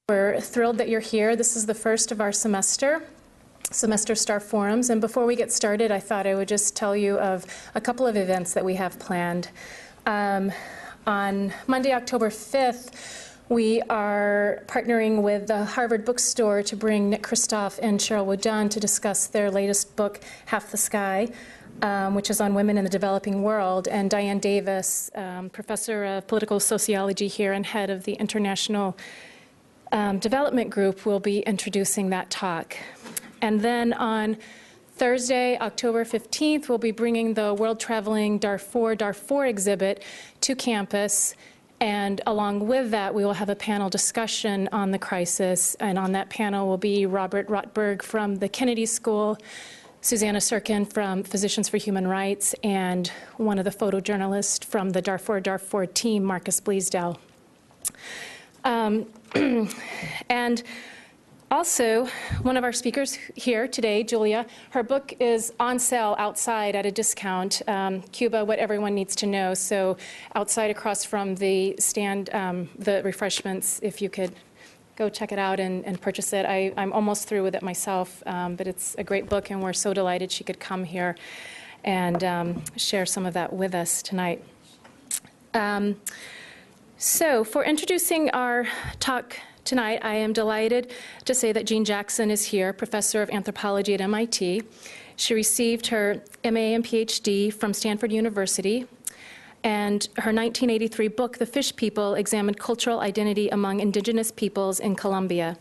We're thrilled that you're here. This is the first of our semester Starr Forums. And before we get started, I thought I would just tell you of a couple of events that we have planned. On Monday, October 5th, we are partnering with the Harvard Bookstore to bring Nick Kristof and Cheryl Woodon to discuss their latest book, Half the Sky, which is on women in the developing world. And Diane Davis, professor of political sociology here and head of the International Development Group, will be introducing that talk. And then on Thursday, October 15th, we'll be bringing the World Traveling Darfur exhibit to campus. And along with that, we will have a panel discussion on the crisis. And on that panel will be Robert Rotberg from the Kennedy School, Susanna Sirkin from Physicians for Human Rights, and one of the photojournalists from the Darfur team, Marcus Bleasdale. And also, one of our speakers here today, Julia, her book is on sale outside at a discount, Cuba, What Everyone Needs to Know. So outside across from the stand, the refreshments, if you could go check it out and purchase it. I'm almost through with it myself, but it's a great book, and we're so delighted she could come here and share some of that with us tonight. So for introducing our talk tonight, I am delighted to say that Jean Jackson is here, professor of anthropology at MIT. She received her MA and PhD from Stanford University, and her 1983 book, The Fish People, examined cultural identity among indigenous peoples in Colombia.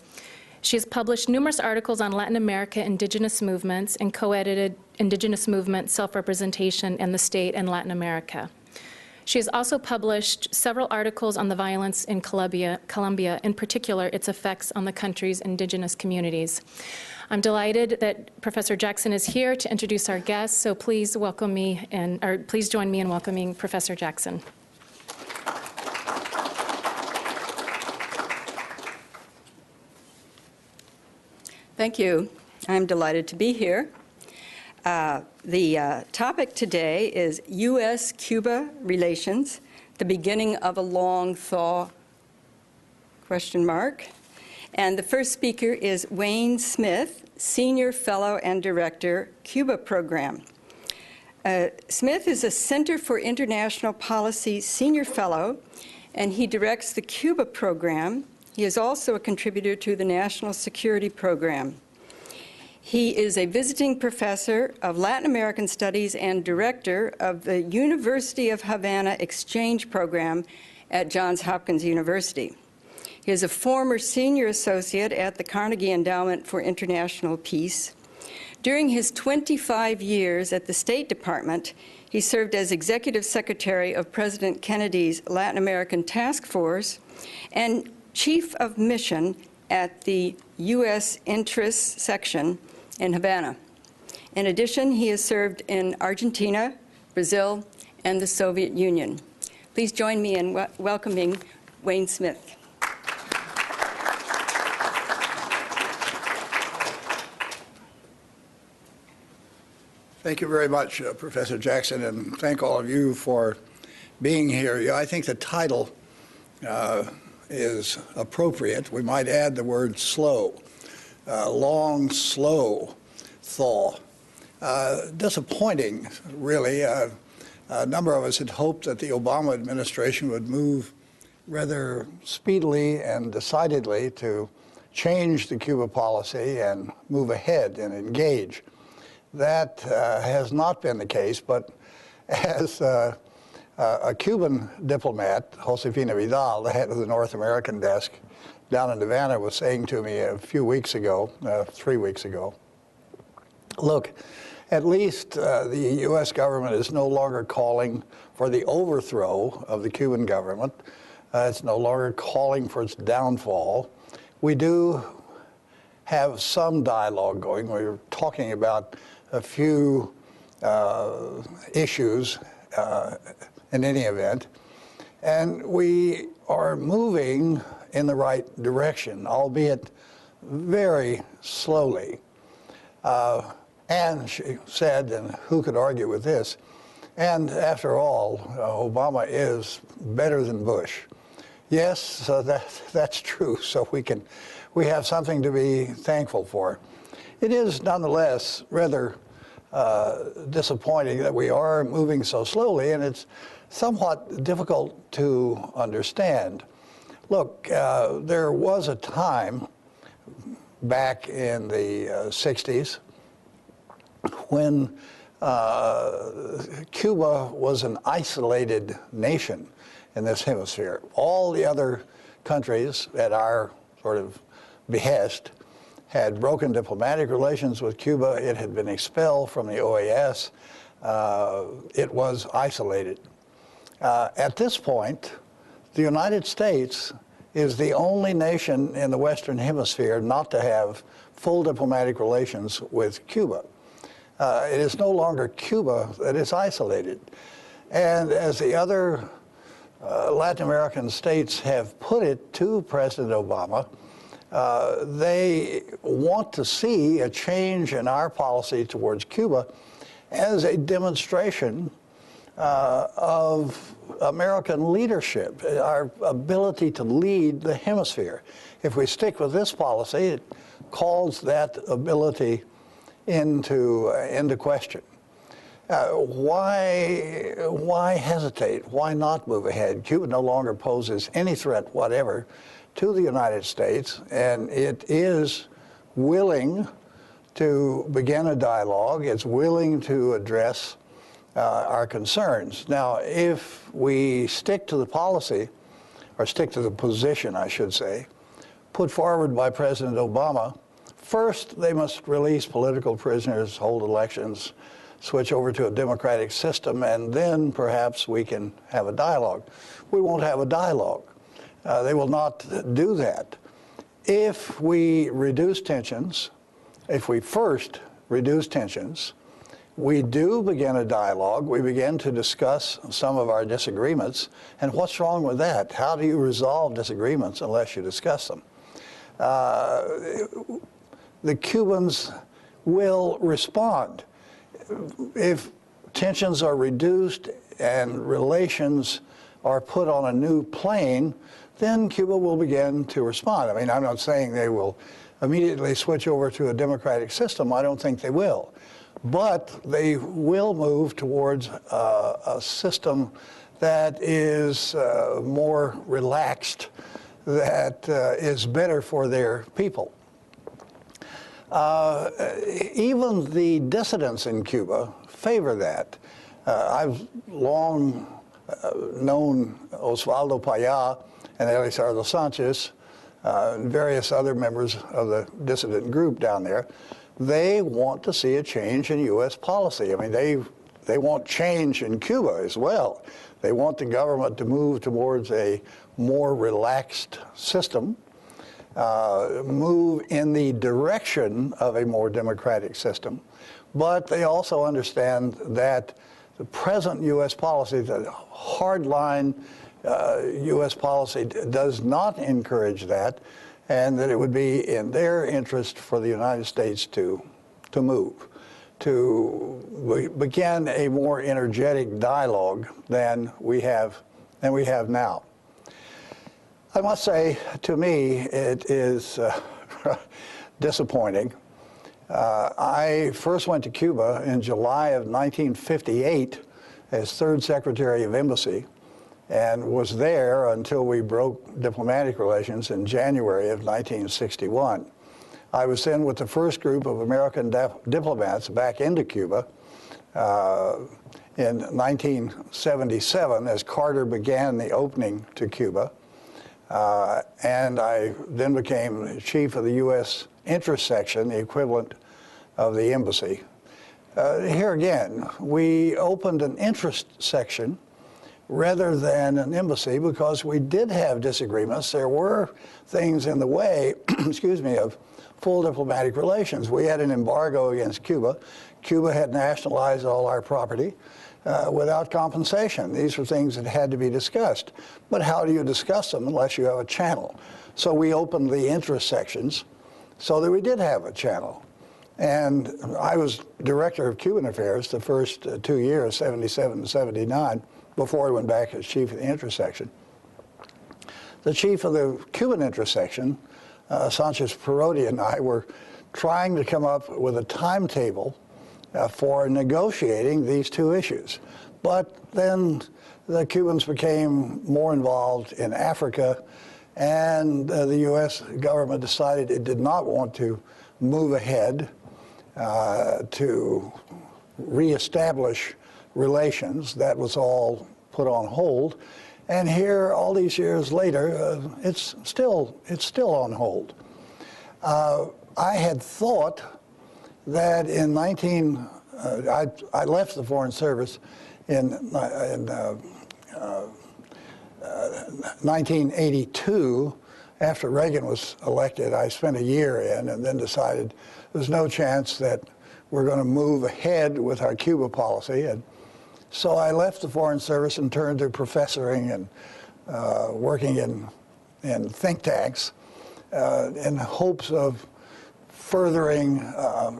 She has published numerous articles on Latin America indigenous movements and co-edited Indigenous Movement, Self-Representation in the State and Latin America. She has also published several articles on the violence in Colombia, in particular its effects on the country's indigenous communities. I'm delighted that Professor Jackson is here to introduce our guests, so please welcome me, please join me in welcoming Professor Jackson. Thank you. I'm delighted to be here. The topic today is U.S. Cuba Relations, the beginning of a long thaw, ? And the first speaker is Wayne Smith, Senior Fellow and Director, Cuba Program. Smith is a Center for International Policy Senior Fellow, and he directs the Cuba Program. He is also a contributor to the National Security Program. He is a visiting professor of Latin American Studies and director of the University of Havana Exchange Program at Johns Hopkins University. He is a former senior associate at the Carnegie Endowment for International Peace. During his 25 years at the State Department, he served as executive secretary of President Kennedy's Latin American Task Force and chief of mission at the U.S. Interests Section in Havana. In addition, he has served in Argentina, Brazil, and the Soviet Union. Please join me in welcoming Wayne Smith. Thank you very much, Professor Jackson, and thank all of you for being here. Yeah, I think the title is appropriate. We might add the word slow. Long, slow thaw. Disappointing, really. A number of us had hoped that the Obama administration would move rather speedily and decidedly to change the Cuba policy and move ahead and engage. That has not been the case, but as a Cuban diplomat, Josefina Vidal, the head of the North American desk down in Havana, was saying to me a few weeks ago, 3 weeks ago, look, at least the U.S. government is no longer calling for the overthrow of the Cuban government. It's no longer calling for its downfall. We do have some dialogue going. We were talking about a few issues in any event, and we are moving in the right direction, albeit very slowly. And she said, and who could argue with this, and after all, Obama is better than Bush. Yes, so that's true. So we have something to be thankful for. It is nonetheless rather disappointing that we are moving so slowly, and it's somewhat difficult to understand. Look, there was a time back in the 60s when Cuba was an isolated nation in this hemisphere. All the other countries at our sort of behest had broken diplomatic relations with Cuba. It had been expelled from the OAS. It was isolated. At this point, the United States is the only nation in the Western Hemisphere not to have full diplomatic relations with Cuba. It is no longer Cuba that is isolated. And as the other Latin American states have put it to President Obama, they want to see a change in our policy towards Cuba as a demonstration of American leadership, our ability to lead the hemisphere. If we stick with this policy, it calls that ability into question. Why hesitate? Why not move ahead? Cuba no longer poses any threat whatever to the United States, and it is willing to begin a dialogue. It's willing to address our concerns. Now, if we stick to the policy, or stick to the position, I should say, put forward by President Obama, first they must release political prisoners, hold elections, switch over to a democratic system, and then perhaps we can have a dialogue. We won't have a dialogue. They will not do that. If we reduce tensions, if we first reduce tensions, we do begin a dialogue. We begin to discuss some of our disagreements. And what's wrong with that? How do you resolve disagreements unless you discuss them? The Cubans will respond. If tensions are reduced and relations are put on a new plane, then Cuba will begin to respond. I mean, I'm not saying they will immediately switch over to a democratic system. I don't think they will. But they will move towards a system that is more relaxed, that is better for their people. Even the dissidents in Cuba favor that. I've long known Osvaldo Payá and Elisardo Sanchez, and various other members of the dissident group down there. They want to see a change in U.S. policy. I mean, they want change in Cuba as well. They want the government to move towards a more relaxed system, move in the direction of a more democratic system. But they also understand that the present U.S. policy, the hardline U.S. policy, does not encourage that, and that it would be in their interest for the United States to move, to begin a more energetic dialogue than we have now. I must say, to me, it is disappointing. I first went to Cuba in July of 1958 as third Secretary of Embassy, and was there until we broke diplomatic relations in January of 1961. I was then with the first group of American diplomats back into Cuba in 1977 as Carter began the opening to Cuba. And I then became chief of the U.S. interest section, the equivalent of the embassy. Here again, we opened an interest section rather than an embassy because we did have disagreements. There were things in the way, excuse me, of full diplomatic relations. We had an embargo against Cuba. Cuba had nationalized all our property without compensation. These were things that had to be discussed. But how do you discuss them unless you have a channel? So we opened the interest sections so that we did have a channel. And I was director of Cuban affairs the first 2 years, 77 and 79, before I went back as chief of the interest section. the chief of the Cuban intersection, Sanchez Perotti, and I were trying to come up with a timetable for negotiating these two issues. But then the Cubans became more involved in Africa, and the U.S. government decided it did not want to move ahead to reestablish relations. That was all put on hold. And here, all these years later, it's still on hold. I had thought that in I left the Foreign Service in 1982. After Reagan was elected, I spent a year in and then decided there's no chance that we're going to move ahead with our Cuba policy. And so I left the Foreign Service and turned to professoring and working in think tanks in hopes of furthering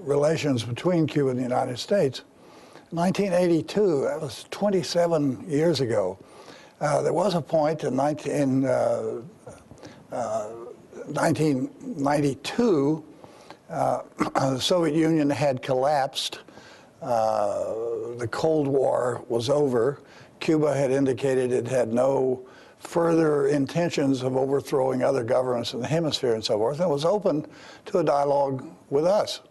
relations between Cuba and the United States. 1982, that was 27 years ago. There was a point in 1992, the Soviet Union had collapsed. The Cold War was over. Cuba had indicated it had no further intentions of overthrowing other governments in the hemisphere and so forth, and was open to a dialogue with us.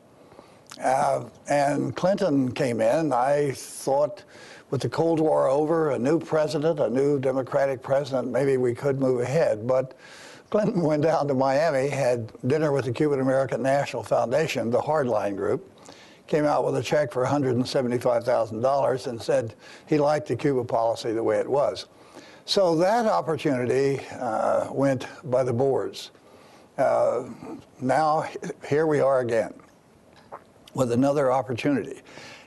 And Clinton came in. I thought with the Cold War over, a new president, a new Democratic president, maybe we could move ahead. But Clinton went down to Miami, had dinner with the Cuban American National Foundation, the hardline group, came out with a check for $175,000 and said he liked the Cuba policy the way it was. So that opportunity went by the boards. Now, here we are again with another opportunity.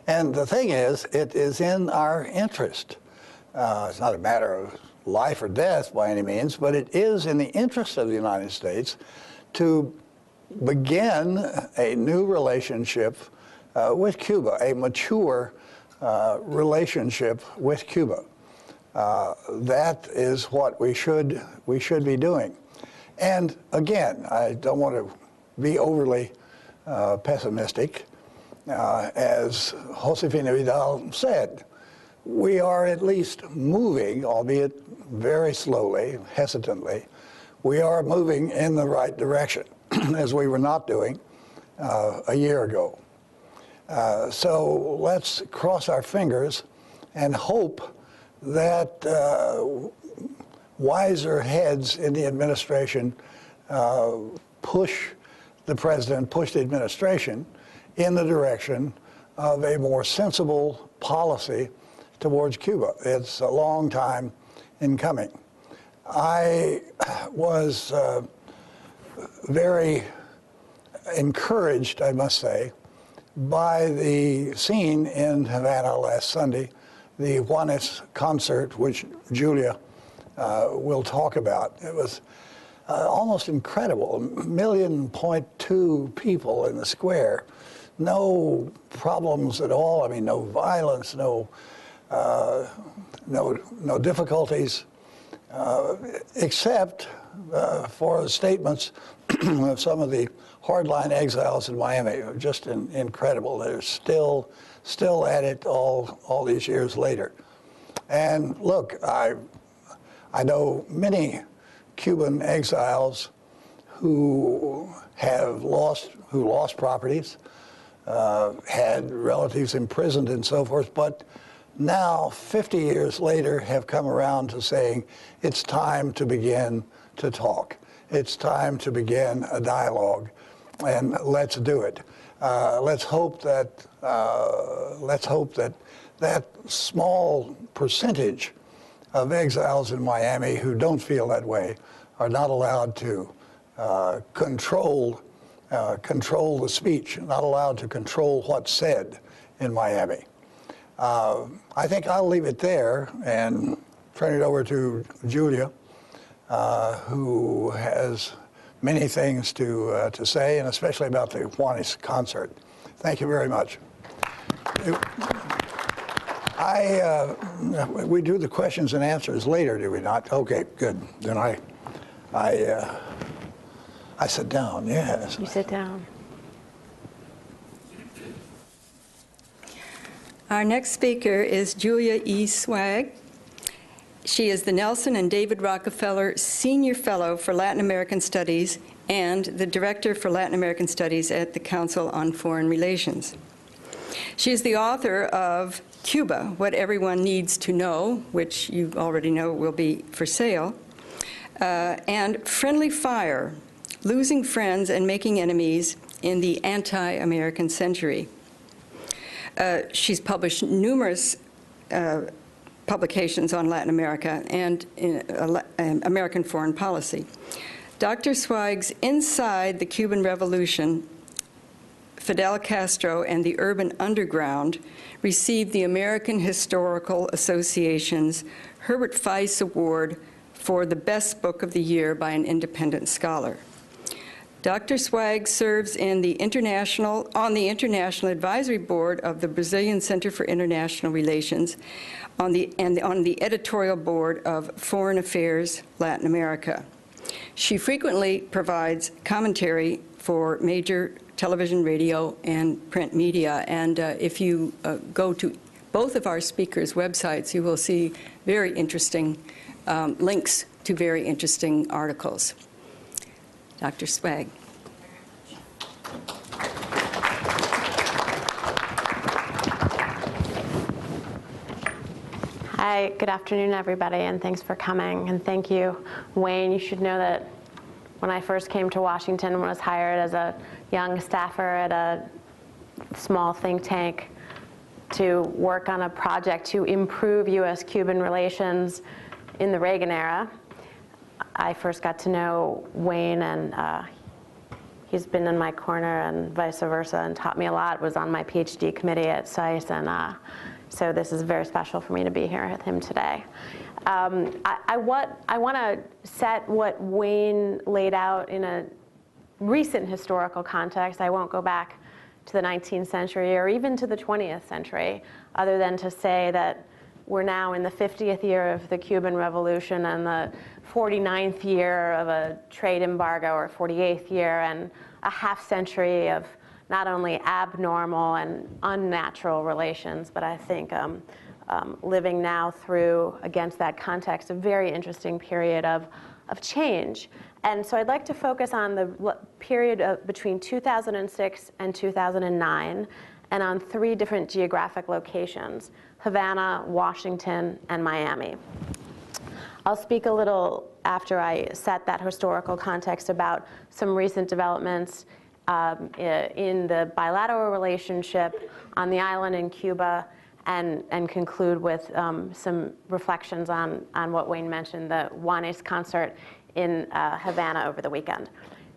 And the thing is, it is in our interest. It's not a matter of life or death by any means, but it is in the interest of the United States to begin a new relationship with Cuba, a mature relationship with Cuba. That is what we should be doing. And again, I don't want to be overly pessimistic. As Josefina Vidal said, we are at least moving, albeit very slowly, hesitantly. We are moving in the right direction, as we were not doing a year ago. So let's cross our fingers and hope that wiser heads in the administration push the president, push the administration in the direction of a more sensible policy towards Cuba. It's a long time in coming. I was very encouraged, I must say, by the scene in Havana last Sunday, the Juanes concert, which Julia will talk about. It was almost incredible, 1.2 million people in the square. No problems at all. I mean, no violence, no difficulties, except for the statements of some of the hardline exiles in Miami. Just incredible. They're still at it all these years later. And look, I know many Cuban exiles who lost properties, had relatives imprisoned and so forth, but now, 50 years later, have come around to saying it's time to begin to talk. It's time to begin a dialogue, and let's do it. Let's hope that that small percentage of exiles in Miami who don't feel that way are not allowed to control the speech, not allowed to control what's said in Miami. I think I'll leave it there and turn it over to Julia, who has many things to say, and especially about the Juanes concert. Thank you very much. We do the questions and answers later, do we not? Okay, good. Then I sit down, yes. You sit down. Our next speaker is Julia E. Sweig. She is the Nelson and David Rockefeller Senior Fellow for Latin American Studies and the Director for Latin American Studies at the Council on Foreign Relations. She is the author of Cuba, What Everyone Needs to Know, which you already know will be for sale, and Friendly Fire, Losing Friends and Making Enemies in the Anti-American Century. She's published numerous publications on Latin America and American foreign policy. Dr. Zweig's Inside the Cuban Revolution, Fidel Castro and the Urban Underground received the American Historical Association's Herbert Feist Award for the Best Book of the Year by an independent scholar. Dr. Sweig serves on the International Advisory Board of the Brazilian Center for International Relations on the editorial board of Foreign Affairs Latin America. She frequently provides commentary for major television, radio, and print media. And if you go to both of our speakers' websites, you will see very interesting links to very interesting articles. Dr. Sweig. Hi, good afternoon, everybody, and thanks for coming. And thank you, Wayne. You should know that when I first came to Washington and was hired as a young staffer at a small think tank to work on a project to improve U.S. Cuban relations in the Reagan era, I first got to know Wayne, and he's been in my corner and vice versa and taught me a lot, was on my PhD committee at CIS, and so this is very special for me to be here with him today. I want to set what Wayne laid out in a recent historical context. I won't go back to the 19th century or even to the 20th century, other than to say that we're now in the 50th year of the Cuban Revolution and the 49th year of a trade embargo, or 48th year, and a half century of not only abnormal and unnatural relations, but I think living now through, against that context, a very interesting period of change. And so I'd like to focus on the period between 2006 and 2009, and on 3 different geographic locations: Havana, Washington, and Miami. I'll speak a little after I set that historical context about some recent developments in the bilateral relationship on the island in Cuba, and conclude with some reflections on what Wayne mentioned, the Juanes concert in Havana over the weekend.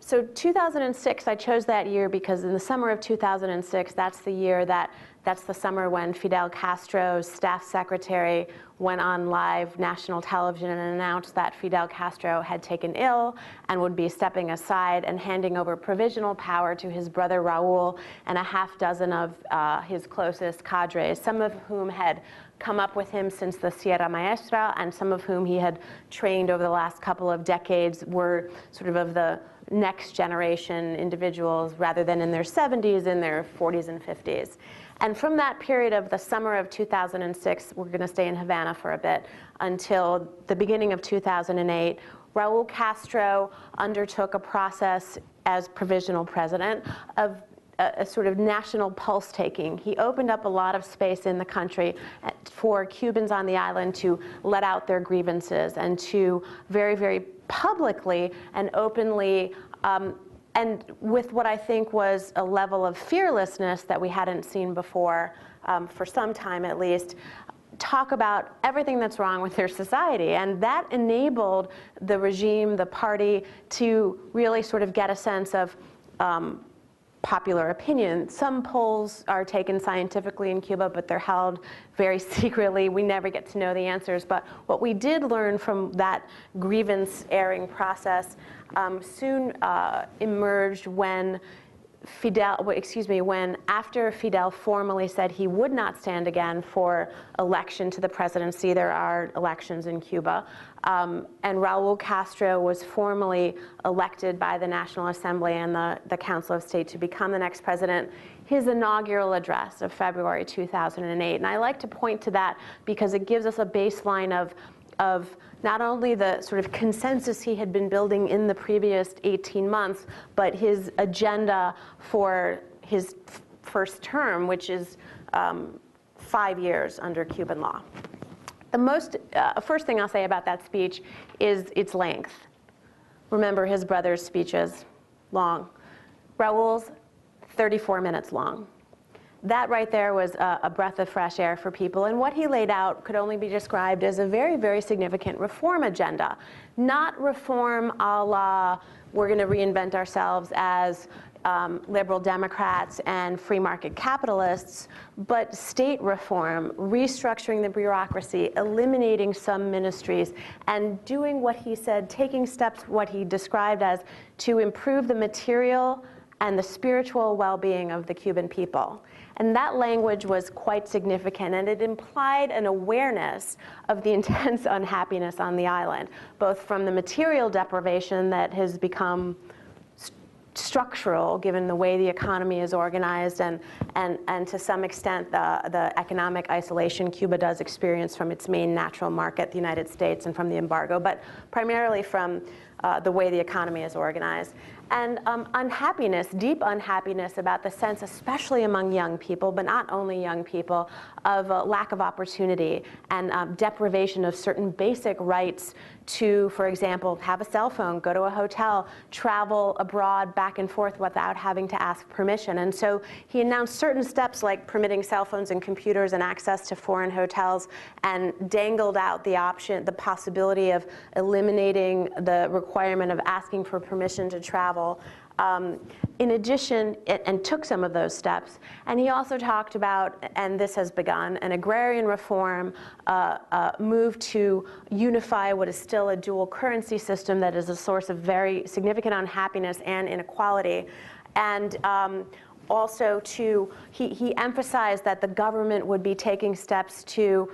So 2006, I chose that year because in the summer of 2006, that's the summer when Fidel Castro's staff secretary went on live national television and announced that Fidel Castro had taken ill and would be stepping aside and handing over provisional power to his brother Raul and a half dozen of his closest cadres, some of whom had come up with him since the Sierra Maestra, and some of whom he had trained over the last couple of decades were sort of the next generation individuals, rather than in their 70s, in their 40s and 50s. And from that period of the summer of 2006, we're going to stay in Havana for a bit, until the beginning of 2008, Raul Castro undertook a process as provisional president of a sort of national pulse taking. He opened up a lot of space in the country for Cubans on the island to let out their grievances and to very, very publicly and openly, and with what I think was a level of fearlessness that we hadn't seen before, for some time at least, talk about everything that's wrong with their society. And that enabled the regime, the party, to really sort of get a sense of popular opinion. Some polls are taken scientifically in Cuba, but they're held very secretly. We never get to know the answers. But what we did learn from that grievance airing process soon emerged when when after Fidel formally said he would not stand again for election to the presidency, there are elections in Cuba, and Raul Castro was formally elected by the National Assembly and the Council of State to become the next president, his inaugural address of February 2008. And I like to point to that because it gives us a baseline of not only the sort of consensus he had been building in the previous 18 months, but his agenda for his first term, which is 5 years under Cuban law. The first thing I'll say about that speech is its length. Remember, his brother's speech is long. Raul's 34 minutes long. That right there was a breath of fresh air for people, and what he laid out could only be described as a very, very significant reform agenda. Not reform a la, we're going to reinvent ourselves as liberal Democrats and free market capitalists, but state reform, restructuring the bureaucracy, eliminating some ministries, and doing what he said, taking steps, what he described as to improve the material and the spiritual well-being of the Cuban people. And that language was quite significant, and it implied an awareness of the intense unhappiness on the island, both from the material deprivation that has become structural, given the way the economy is organized, and to some extent the economic isolation Cuba does experience from its main natural market, the United States, and from the embargo, but primarily from the way the economy is organized. And unhappiness, deep unhappiness about the sense, especially among young people, but not only young people, of a lack of opportunity and deprivation of certain basic rights to, for example, have a cell phone, go to a hotel, travel abroad back and forth without having to ask permission. And so he announced certain steps like permitting cell phones and computers and access to foreign hotels, and dangled out the option, the possibility of eliminating the requirement of asking for permission to travel. In addition, and took some of those steps, and he also talked about, and this has begun, an agrarian reform, move to unify what is still a dual currency system that is a source of very significant unhappiness and inequality. And also he emphasized that the government would be taking steps to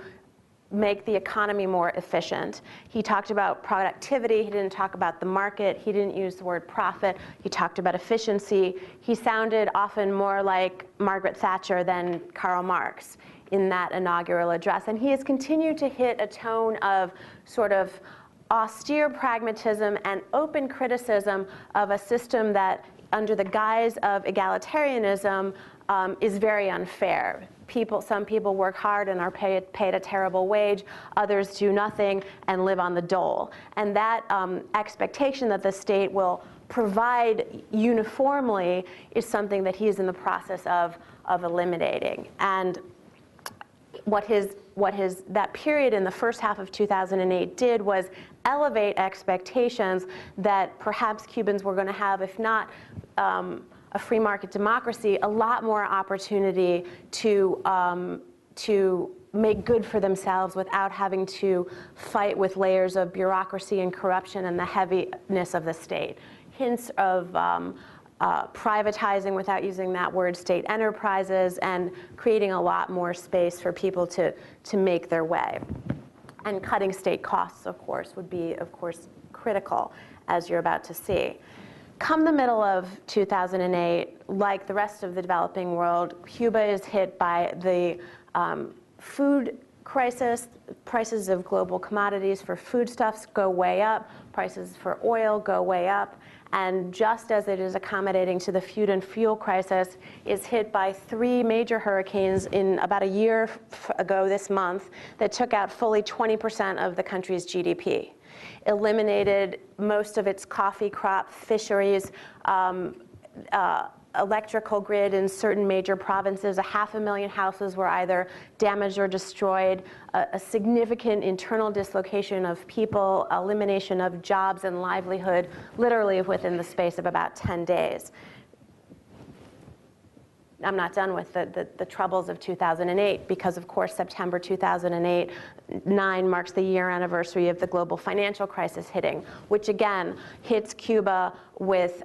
make the economy more efficient. He talked about productivity. He didn't talk about the market. He didn't use the word profit. He talked about efficiency. He sounded often more like Margaret Thatcher than Karl Marx in that inaugural address. And he has continued to hit a tone of sort of austere pragmatism and open criticism of a system that, under the guise of egalitarianism, is very unfair. Some people work hard and are paid a terrible wage. Others do nothing and live on the dole. And that expectation that the state will provide uniformly is something that he is in the process of eliminating. And what that period in the first half of 2008 did was elevate expectations that perhaps Cubans were going to have, if not a free market democracy, a lot more opportunity to make good for themselves without having to fight with layers of bureaucracy and corruption and the heaviness of the state. Hints of privatizing, without using that word, state enterprises, and creating a lot more space for people to make their way. And cutting state costs, of course, would be, of course, critical, as you're about to see. Come the middle of 2008, like the rest of the developing world, Cuba is hit by the food crisis. Prices of global commodities for foodstuffs go way up. Prices for oil go way up. And just as it is accommodating to the food and fuel crisis, is hit by 3 major hurricanes in about a year ago this month that took out fully 20% of the country's GDP. Eliminated most of its coffee crop, fisheries, electrical grid in certain major provinces. 500,000 houses were either damaged or destroyed. A significant internal dislocation of people, elimination of jobs and livelihood, literally within the space of about 10 days. I'm not done with the troubles of 2008, because of course September 2009 marks the year anniversary of the global financial crisis hitting, which again hits Cuba with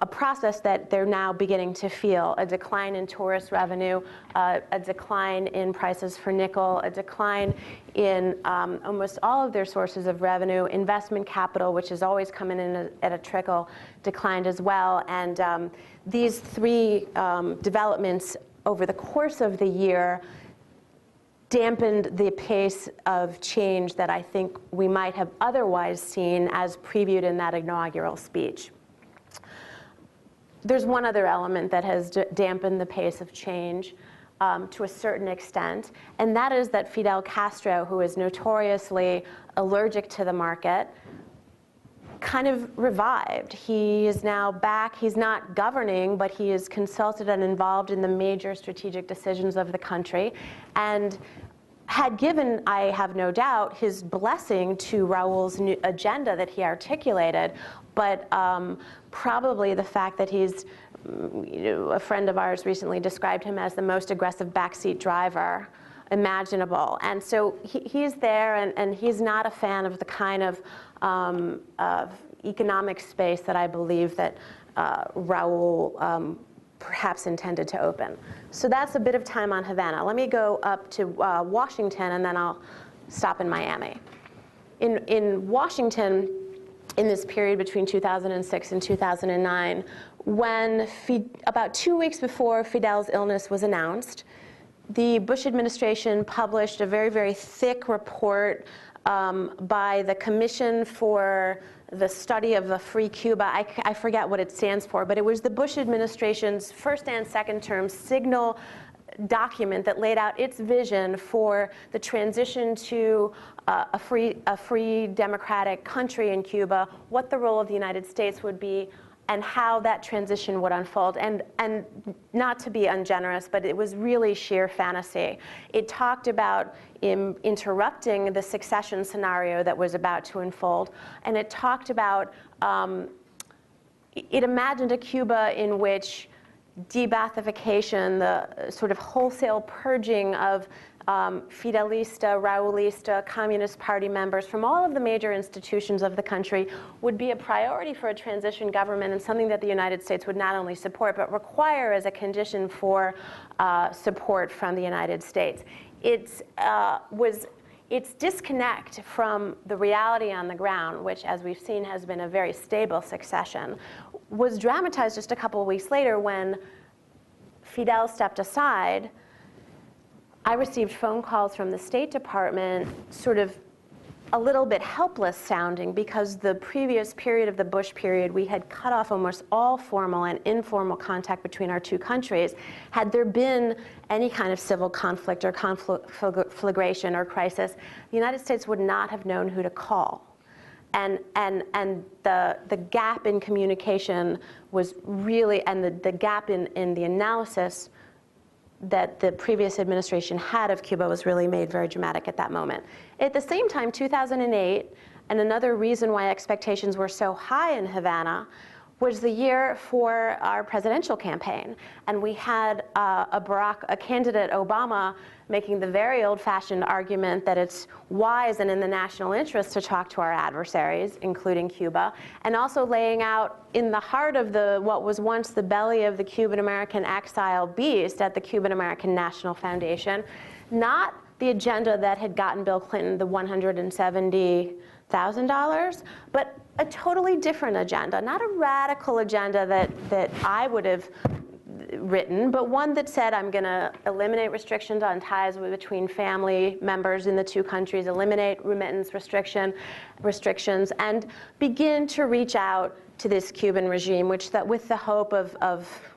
a process that they're now beginning to feel: a decline in tourist revenue, a decline in prices for nickel, a decline in almost all of their sources of revenue. Investment capital, which is always coming in at a trickle, declined as well. And these three developments over the course of the year dampened the pace of change that I think we might have otherwise seen as previewed in that inaugural speech. There's one other element that has dampened the pace of change to a certain extent, and that is that Fidel Castro, who is notoriously allergic to the market, kind of revived. He is now back. He's not governing, but he is consulted and involved in the major strategic decisions of the country, and had given, I have no doubt, his blessing to Raul's new agenda that he articulated, but probably the fact that he's, a friend of ours recently described him as the most aggressive backseat driver imaginable. And so he's there, and he's not a fan of the kind of economic space that I believe that Raul perhaps intended to open. So that's a bit of time on Havana. Let me go up to Washington, and then I'll stop in Miami. In Washington, in this period between 2006 and 2009, when about 2 weeks before Fidel's illness was announced, the Bush administration published a very, very thick report by the Commission for the Study of a Free Cuba. I forget what it stands for, but it was the Bush administration's first and second term signal document that laid out its vision for the transition to a free democratic country in Cuba, what the role of the United States would be, and how that transition would unfold. And not to be ungenerous, but it was really sheer fantasy. It talked about interrupting the succession scenario that was about to unfold, and it talked about, it imagined a Cuba in which de-Baathification, the sort of wholesale purging of Fidelista, Raulista, Communist Party members from all of the major institutions of the country would be a priority for a transition government, and something that the United States would not only support but require as a condition for support from the United States. Its disconnect from the reality on the ground, which, as we've seen, has been a very stable succession, was dramatized just a couple of weeks later when Fidel stepped aside. I received phone calls from the State Department, sort of a little bit helpless sounding, because the previous period of the Bush period, we had cut off almost all formal and informal contact between our two countries. Had there been any kind of civil conflict or conflagration or crisis, the United States would not have known who to call. And the gap in communication was really, and the gap in the analysis that the previous administration had of Cuba was really made very dramatic at that moment. At the same time, 2008, and another reason why expectations were so high in Havana, was the year for our presidential campaign. And we had a candidate, Obama, making the very old-fashioned argument that it's wise and in the national interest to talk to our adversaries, including Cuba, and also laying out in the heart of what was once the belly of the Cuban-American exile beast at the Cuban-American National Foundation, not the agenda that had gotten Bill Clinton the $170,000, but a totally different agenda, not a radical agenda that I would have written, but one that said, I'm going to eliminate restrictions on ties between family members in the two countries, eliminate remittance restrictions, and begin to reach out to this Cuban regime, with the hope of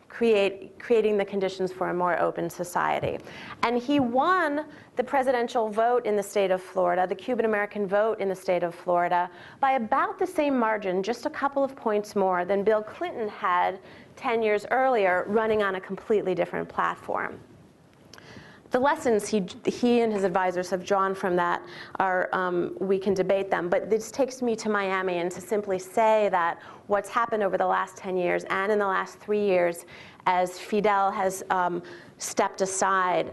creating the conditions for a more open society. And he won the presidential vote in the state of Florida, the Cuban-American vote in the state of Florida, by about the same margin, just a couple of points more than Bill Clinton had 10 years earlier, running on a completely different platform. The lessons he and his advisors have drawn from that are, we can debate them, but this takes me to Miami, and to simply say that what's happened over the last 10 years and in the last 3 years, as Fidel has stepped aside,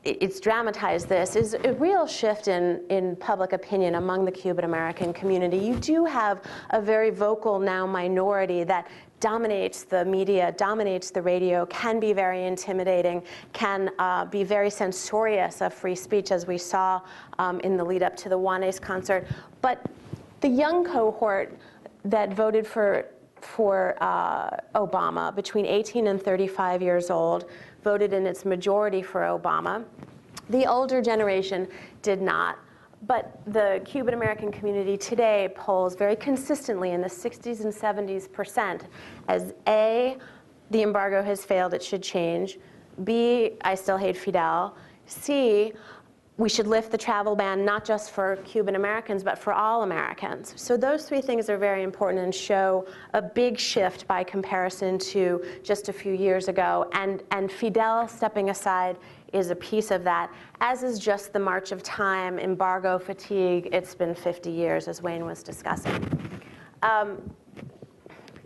it's dramatized this, is a real shift in public opinion among the Cuban American community. You do have a very vocal now minority that dominates the media, dominates the radio, can be very intimidating, can be very censorious of free speech, as we saw in the lead up to the Juanes concert. But the young cohort that voted for Obama, between 18 and 35 years old, voted in its majority for Obama. The older generation did not. But the Cuban American community today polls very consistently in the 60s and 70s% as A, the embargo has failed, it should change. B, I still hate Fidel. C, we should lift the travel ban not just for Cuban Americans, but for all Americans. So those three things are very important and show a big shift by comparison to just a few years ago. And Fidel stepping aside is a piece of that, as is just the march of time, embargo fatigue. It's been 50 years, as Wayne was discussing.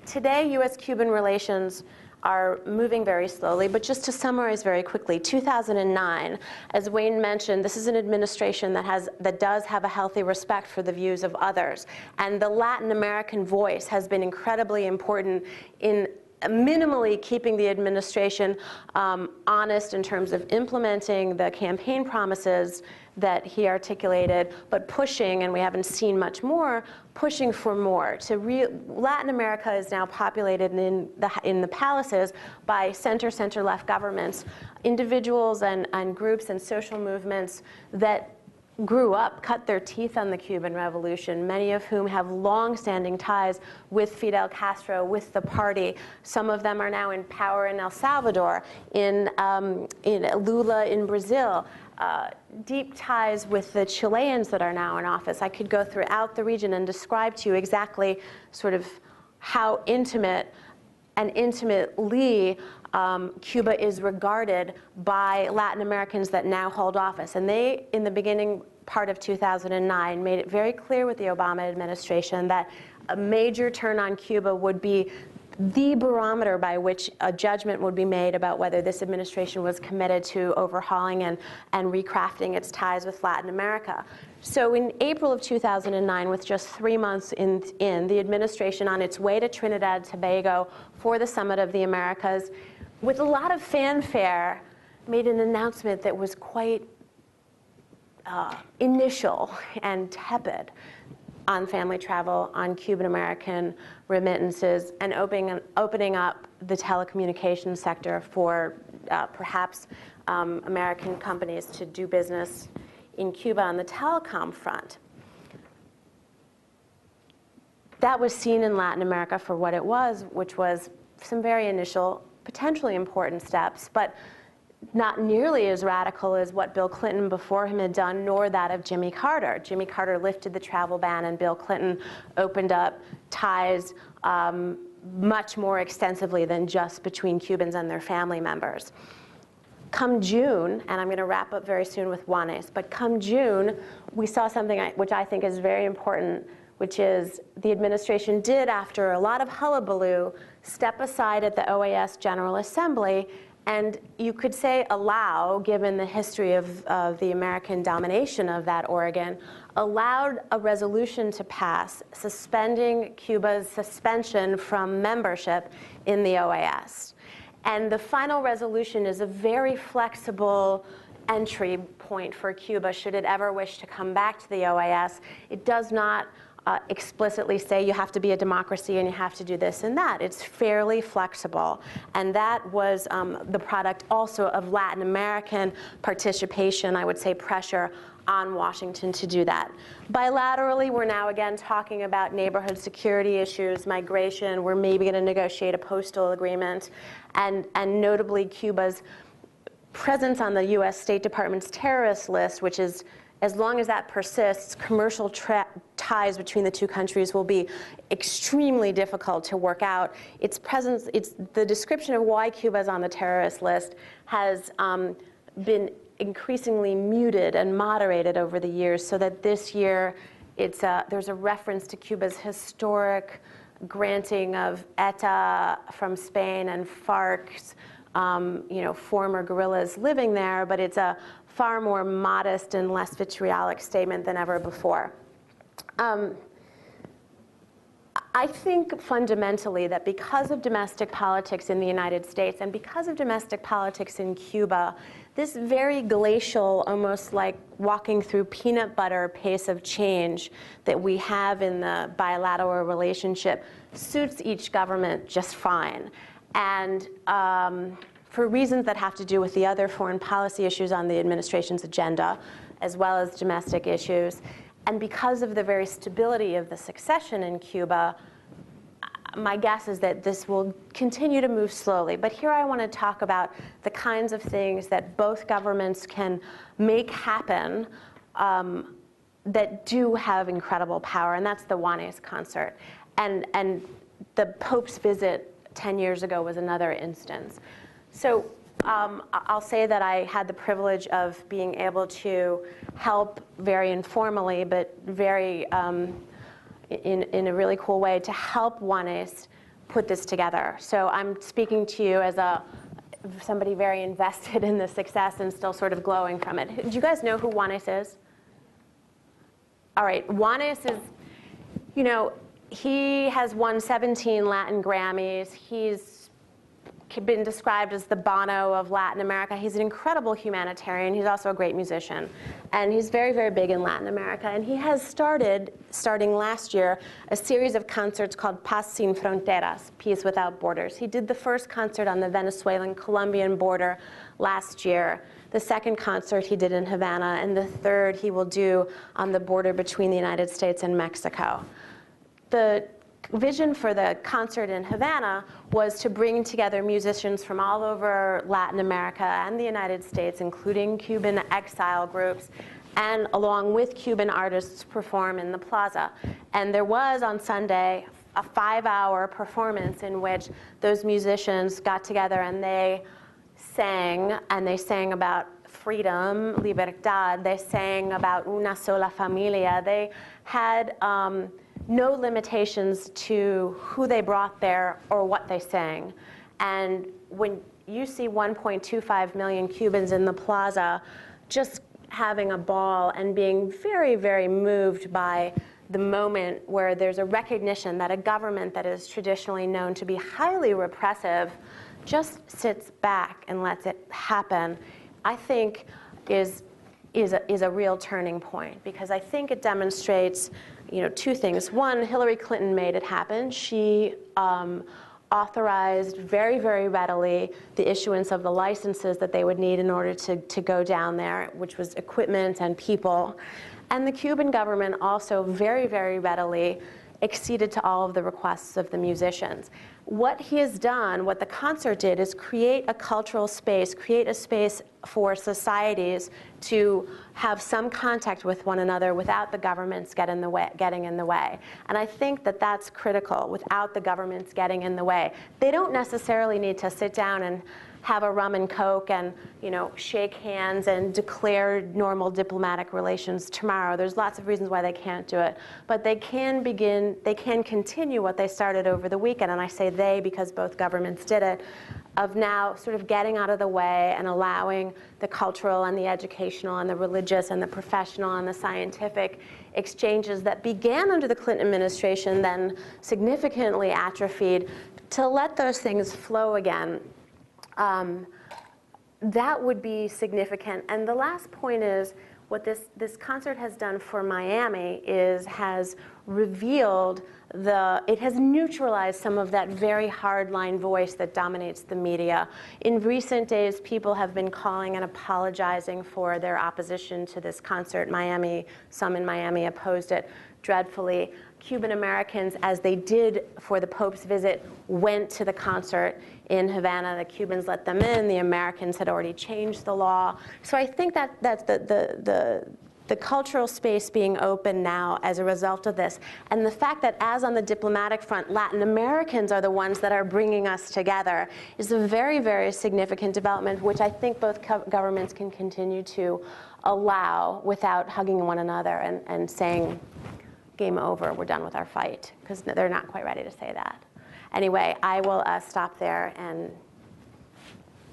Today, U.S. Cuban relations are moving very slowly, but just to summarize very quickly, 2009, as Wayne mentioned, this is an administration that does have a healthy respect for the views of others. And the Latin American voice has been incredibly important in minimally keeping the administration honest in terms of implementing the campaign promises that he articulated, but pushing, and we haven't seen much more, pushing for more. Latin America is now populated in the palaces by center-left governments, individuals and groups and social movements that grew up, cut their teeth on the Cuban Revolution, many of whom have long-standing ties with Fidel Castro, with the party. Some of them are now in power in El Salvador, in Lula in Brazil, deep ties with the Chileans that are now in office. I could go throughout the region and describe to you exactly sort of how intimate and intimately Cuba is regarded by Latin Americans that now hold office. And they, in the beginning part of 2009, made it very clear with the Obama administration that a major turn on Cuba would be the barometer by which a judgment would be made about whether this administration was committed to overhauling and recrafting its ties with Latin America. So in April of 2009, with just 3 months in, the administration on its way to Trinidad and Tobago for the Summit of the Americas, with a lot of fanfare, made an announcement that was quite initial and tepid on family travel, on Cuban American remittances, and opening up the telecommunications sector for perhaps American companies to do business in Cuba on the telecom front. That was seen in Latin America for what it was, which was some very initial, potentially important steps, but not nearly as radical as what Bill Clinton before him had done, nor that of Jimmy Carter. Jimmy Carter lifted the travel ban, and Bill Clinton opened up ties much more extensively than just between Cubans and their family members. Come June, and I'm going to wrap up very soon with Juanes, but come June, we saw something which I think is very important, which is the administration did, after a lot of hullabaloo, step aside at the OAS General Assembly, and you could say allow, given the history of the American domination of that organ, allowed a resolution to pass suspending Cuba's suspension from membership in the OAS. And the final resolution is a very flexible entry point for Cuba should it ever wish to come back to the OAS. It does not explicitly say you have to be a democracy and you have to do this and that. It's fairly flexible. And that was the product also of Latin American participation, I would say pressure on Washington to do that. Bilaterally, we're now again talking about neighborhood security issues, migration. We're maybe going to negotiate a postal agreement. And notably, Cuba's presence on the U.S. State Department's terrorist list, which is, as long as that persists, commercial ties between the two countries will be extremely difficult to work out. Its presence, the description of why Cuba is on the terrorist list has been increasingly muted and moderated over the years, so that this year there's a reference to Cuba's historic granting of ETA from Spain and FARC's former guerrillas living there, but it's a far more modest and less vitriolic statement than ever before. I think fundamentally that because of domestic politics in the United States and because of domestic politics in Cuba, this very glacial, almost like walking through peanut butter pace of change that we have in the bilateral relationship suits each government just fine. And for reasons that have to do with the other foreign policy issues on the administration's agenda, as well as domestic issues, and because of the very stability of the succession in Cuba, my guess is that this will continue to move slowly. But here I want to talk about the kinds of things that both governments can make happen that do have incredible power, and that's the Juanes concert. And the Pope's visit 10 years ago was another instance. So I'll say that I had the privilege of being able to help very informally, but very in a really cool way, to help Juanes put this together. So I'm speaking to you as somebody very invested in the success and still sort of glowing from it. Do you guys know who Juanes is? All right, Juanes is, he has won 17 Latin Grammys. He's been described as the Bono of Latin America. He's an incredible humanitarian. He's also a great musician. And he's very, very big in Latin America. And he has starting last year, a series of concerts called Paz Sin Fronteras, Peace Without Borders. He did the first concert on the Venezuelan-Colombian border last year. The second concert he did in Havana, and the third he will do on the border between the United States and Mexico. The vision for the concert in Havana was to bring together musicians from all over Latin America and the United States, including Cuban exile groups, and along with Cuban artists perform in the plaza. And there was on Sunday a 5-hour performance in which those musicians got together and they sang about freedom, libertad. They sang about una sola familia. They had no limitations to who they brought there or what they sang. And when you see 1.25 million Cubans in the plaza just having a ball and being very, very moved by the moment where there's a recognition that a government that is traditionally known to be highly repressive just sits back and lets it happen, I think is a real turning point, because I think it demonstrates two things. One, Hillary Clinton made it happen. She authorized very, very readily the issuance of the licenses that they would need in order to go down there, which was equipment and people. And the Cuban government also very, very readily acceded to all of the requests of the musicians. What he has done, what the concert did, is create a cultural space, create a space for societies to have some contact with one another without the governments getting in the way. And I think that that's critical, without the governments getting in the way. They don't necessarily need to sit down and have a rum and coke and shake hands and declare normal diplomatic relations tomorrow. There's lots of reasons why they can't do it. But they can continue what they started over the weekend, and I say they because both governments did it, of now sort of getting out of the way and allowing the cultural and the educational and the religious and the professional and the scientific exchanges that began under the Clinton administration, then significantly atrophied, to let those things flow again. That would be significant. And the last point is, what this concert has done for Miami has revealed it has neutralized some of that very hardline voice that dominates the media. In recent days, people have been calling and apologizing for their opposition to this concert. Some in Miami opposed it dreadfully. Cuban Americans, as they did for the Pope's visit, went to the concert in Havana. The Cubans let them in. The Americans had already changed the law. So I think that's the cultural space being open now as a result of this. And the fact that, as on the diplomatic front, Latin Americans are the ones that are bringing us together is a very, very significant development, which I think both governments can continue to allow without hugging one another and saying, game over, we're done with our fight, because they're not quite ready to say that. Anyway, I will stop there and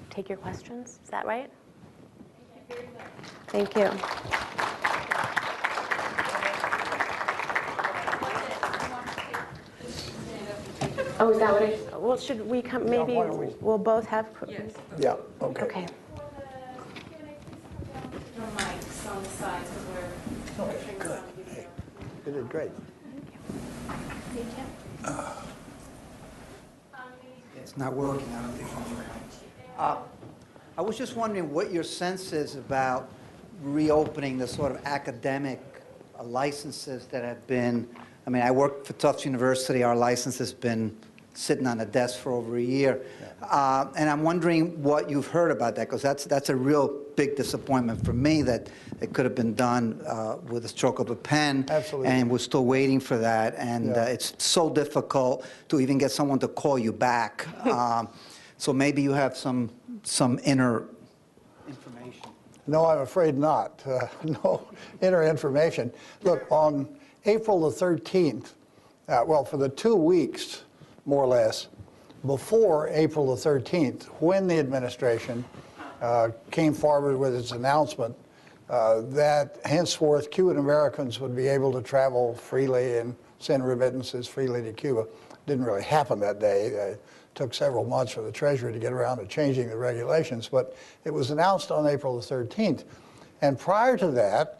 take your questions. Is that right? Thank you. Oh, is that what I, well, should we come, maybe why don't we- we'll both have? Yes. Yeah, okay. Okay. No mics on the sides because we're Okay, good. Hey, you did great. It's not working, I don't think. I was just wondering what your sense is about reopening the sort of academic licenses that have been, I mean, I work for Tufts University, our license has been sitting on the desk for over a year. And I'm wondering what you've heard about that, because that's a real big disappointment for me that it could have been done with a stroke of a pen. Absolutely. And we're still waiting for that. And Yeah. it's so difficult to even get someone to call you back. So maybe you have some inner information. No, I'm afraid not. No inner information. Look, on April the 13th, well, for the 2 weeks, more or less, before April the 13th, when the administration came forward with its announcement that henceforth Cuban Americans would be able to travel freely and send remittances freely to Cuba. Didn't really happen that day. It took several months for the Treasury to get around to changing the regulations, but it was announced on April the 13th. And prior to that,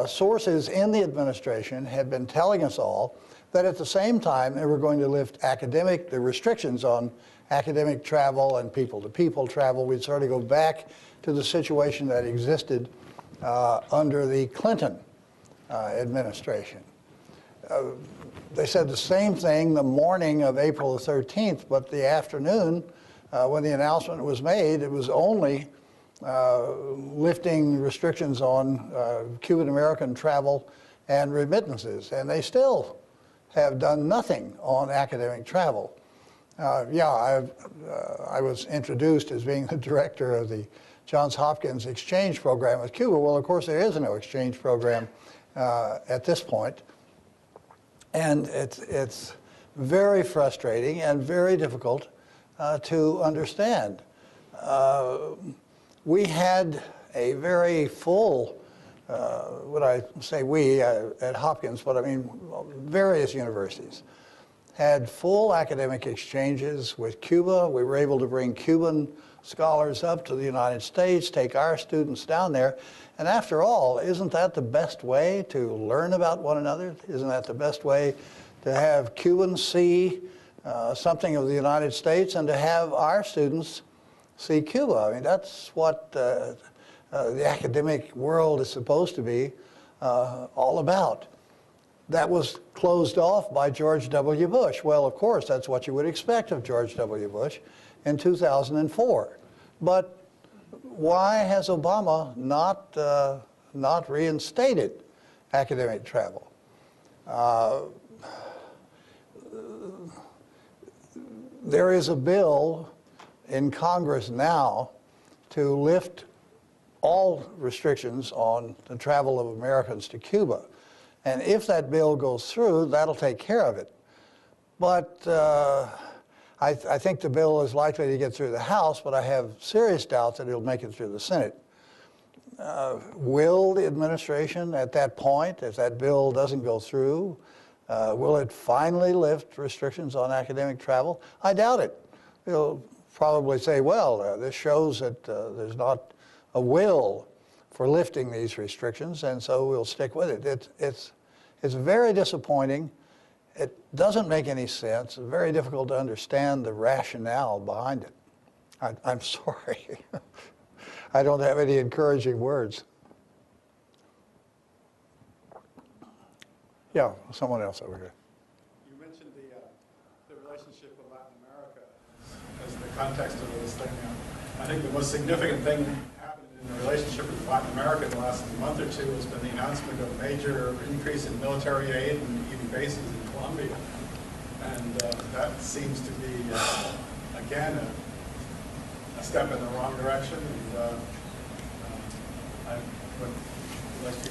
sources in the administration had been telling us all that at the same time they were going to lift the restrictions on academic travel and people-to-people travel. We'd sort of go back to the situation that existed under the Clinton administration. They said the same thing the morning of April the 13th, but the afternoon when the announcement was made, it was only lifting restrictions on Cuban American travel and remittances, and they still have done nothing on academic travel. I was introduced as being the director of the Johns Hopkins exchange program with Cuba. Well, of course, there is no exchange program at this point. And it's very frustrating and very difficult to understand. We had a very full, what I say we at Hopkins, but I mean various universities, had full academic exchanges with Cuba. We were able to bring Cuban scholars up to the United States, take our students down there. And after all, isn't that the best way to learn about one another? Isn't that the best way to have Cubans see something of the United States and to have our students see Cuba? I mean, that's what the academic world is supposed to be all about. That was closed off by George W. Bush. Well, of course, that's what you would expect of George W. Bush in 2004. But why has Obama not reinstated academic travel? There is a bill in Congress now to lift all restrictions on the travel of Americans to Cuba. And if that bill goes through, that'll take care of it. But I think the bill is likely to get through the House, but I have serious doubts that it'll make it through the Senate. Will the administration at that point, if that bill doesn't go through, will it finally lift restrictions on academic travel? I doubt it. They'll probably say, well, this shows that there's not a will for lifting these restrictions, and so we'll stick with it. It's very disappointing. It doesn't make any sense. It's very difficult to understand the rationale behind it. I'm sorry. I don't have any encouraging words. Yeah, someone else over here. You mentioned the relationship with Latin America as the context of this thing. I think the most significant thing happened in the relationship with Latin America in the last month or two has been the announcement of a major increase in military aid and even bases in Colombia. And that seems to be, again, a step in the wrong direction. And I would like to...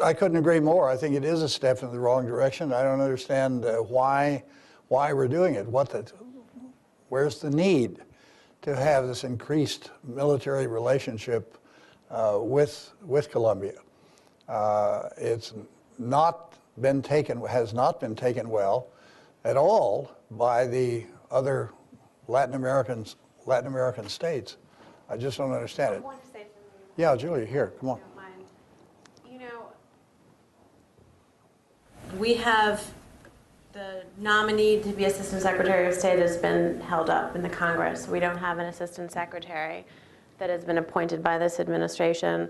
I couldn't agree more. I think it is a step in the wrong direction. I don't understand why we're doing it. Where's the need to have this increased military relationship with Colombia. It's not been taken, has not been taken well at all by the other Latin American states. I just don't understand it. I want to say something. Yeah, Julia, here, come on. If you don't mind. You know, we have the nominee to be Assistant Secretary of State has been held up in the Congress. We don't have an Assistant Secretary that has been appointed by this administration.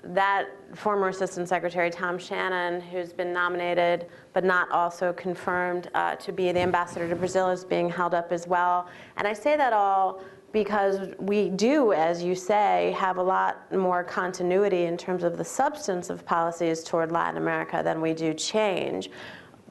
That former Assistant Secretary, Tom Shannon, who's been nominated but not also confirmed to be the ambassador to Brazil, is being held up as well. And I say that all because we do, as you say, have a lot more continuity in terms of the substance of policies toward Latin America than we do change.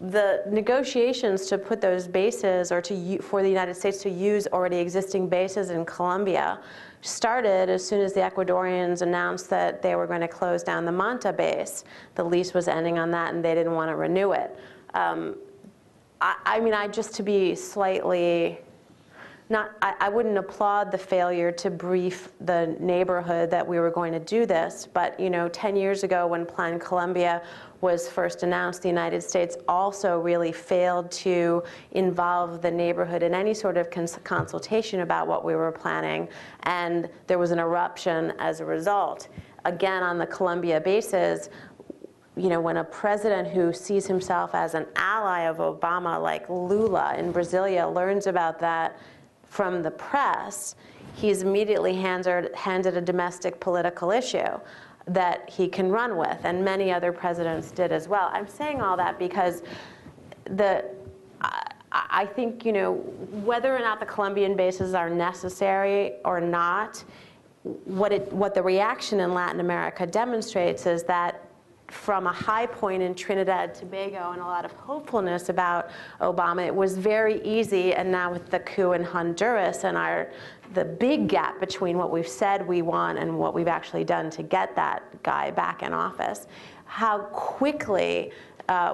The negotiations to put those bases, or for the United States to use already existing bases in Colombia, started as soon as the Ecuadorians announced that they were going to close down the Manta base. The lease was ending on that, and they didn't want to renew it. I mean, just to be slightly, I wouldn't applaud the failure to brief the neighborhood that we were going to do this, but 10 years ago when Plan Colombia was first announced, the United States also really failed to involve the neighborhood in any sort of consultation about what we were planning, and there was an eruption as a result. Again, on the Colombia bases, when a president who sees himself as an ally of Obama, like Lula in Brasilia, learns about that from the press, he's immediately handed a domestic political issue that he can run with, and many other presidents did as well. I'm saying all that because I think, whether or not the Colombian bases are necessary or not, what the reaction in Latin America demonstrates is that from a high point in Trinidad and Tobago and a lot of hopefulness about Obama, it was very easy, and now with the coup in Honduras and the big gap between what we've said we want and what we've actually done to get that guy back in office, how quickly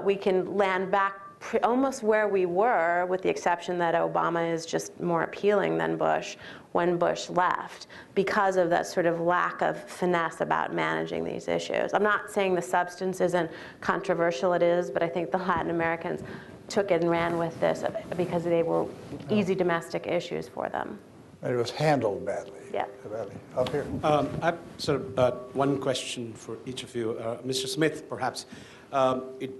we can land back almost where we were, with the exception that Obama is just more appealing than Bush when Bush left, because of that sort of lack of finesse about managing these issues. I'm not saying the substance isn't controversial, it is, but I think the Latin Americans took it and ran with this because they were easy domestic issues for them. And it was handled badly. Yeah. Badly. Up here. I've sort of one question for each of you. Mr. Smith, perhaps. It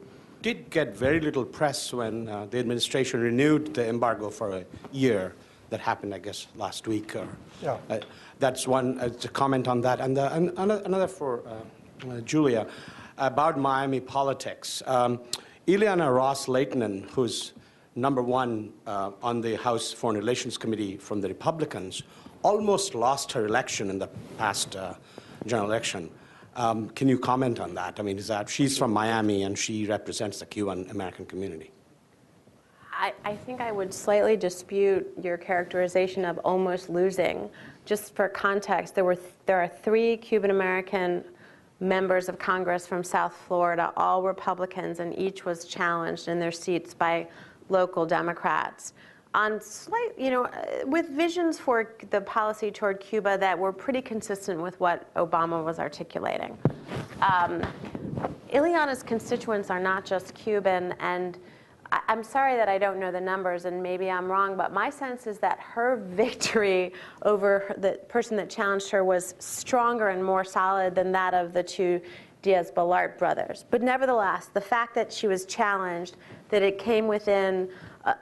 did get very little press when the administration renewed the embargo for a year. That happened, I guess, last week. Yeah. That's one, to comment on that. And another for Julia, about Miami politics. Ileana Ros-Lehtinen, who's #1 on the House Foreign Relations Committee from the Republicans, almost lost her election in the past general election. Can you comment on that? I mean, she's from Miami and she represents the Cuban American community. I think I would slightly dispute your characterization of almost losing. Just for context, there are 3 Cuban American members of Congress from South Florida, all Republicans, and each was challenged in their seats by local Democrats on with visions for the policy toward Cuba that were pretty consistent with what Obama was articulating. Ileana's constituents are not just Cuban, and I'm sorry that I don't know the numbers, and maybe I'm wrong, but my sense is that her victory over the person that challenged her was stronger and more solid than that of the 2 Diaz-Balart brothers. But nevertheless, the fact that she was challenged, that it came within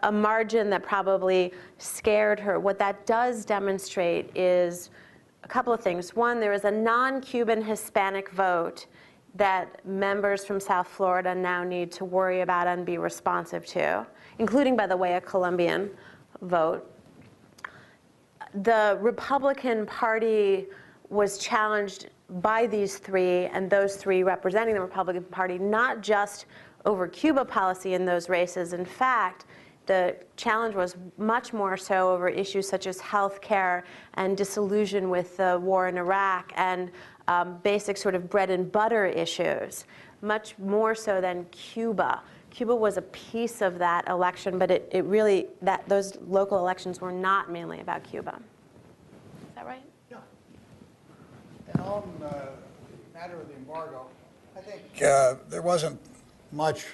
a margin that probably scared her, what that does demonstrate is a couple of things. One, there is a non-Cuban Hispanic vote that members from South Florida now need to worry about and be responsive to, including, by the way, a Colombian vote. The Republican Party was challenged by these 3, and those 3 representing the Republican Party, not just over Cuba policy in those races. In fact, the challenge was much more so over issues such as health care and disillusion with the war in Iraq and basic sort of bread and butter issues, much more so than Cuba. Cuba was a piece of that election, but it really, those local elections were not mainly about Cuba. Is that right? Yeah. And on the matter of the embargo, I think there wasn't much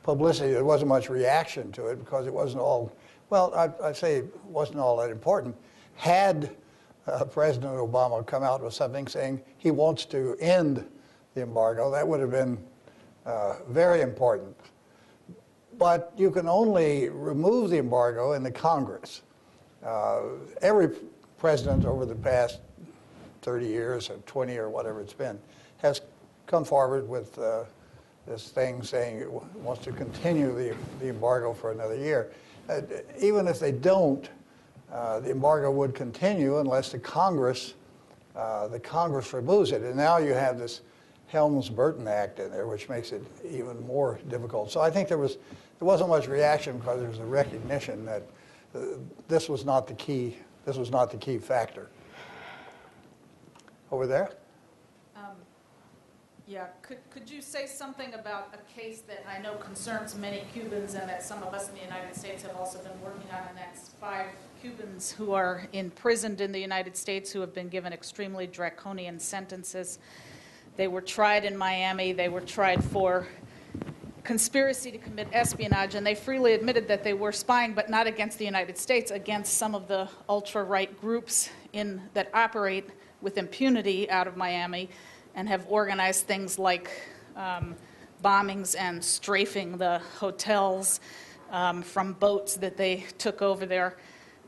publicity, there wasn't much reaction to it because it wasn't all, well, I'd say it wasn't all that important. Had President Obama come out with something saying he wants to end the embargo, that would have been very important. But you can only remove the embargo in the Congress. Every president over the past 30 years or 20 or whatever it's been has come forward with this thing saying it wants to continue the embargo for another year. Even if they don't, the embargo would continue unless the Congress removes it. And now you have this Helms-Burton Act in there, which makes it even more difficult. So I think there wasn't much reaction because there was a recognition that this was not the key. This was not the key factor. Over there. Yeah, could you say something about a case that I know concerns many Cubans and that some of us in the United States have also been working on, and that's 5 Cubans who are imprisoned in the United States who have been given extremely draconian sentences. They were tried in Miami. They were tried for conspiracy to commit espionage, and they freely admitted that they were spying, but not against the United States, against some of the ultra-right groups that operate with impunity out of Miami and have organized things like bombings and strafing the hotels from boats that they took over there,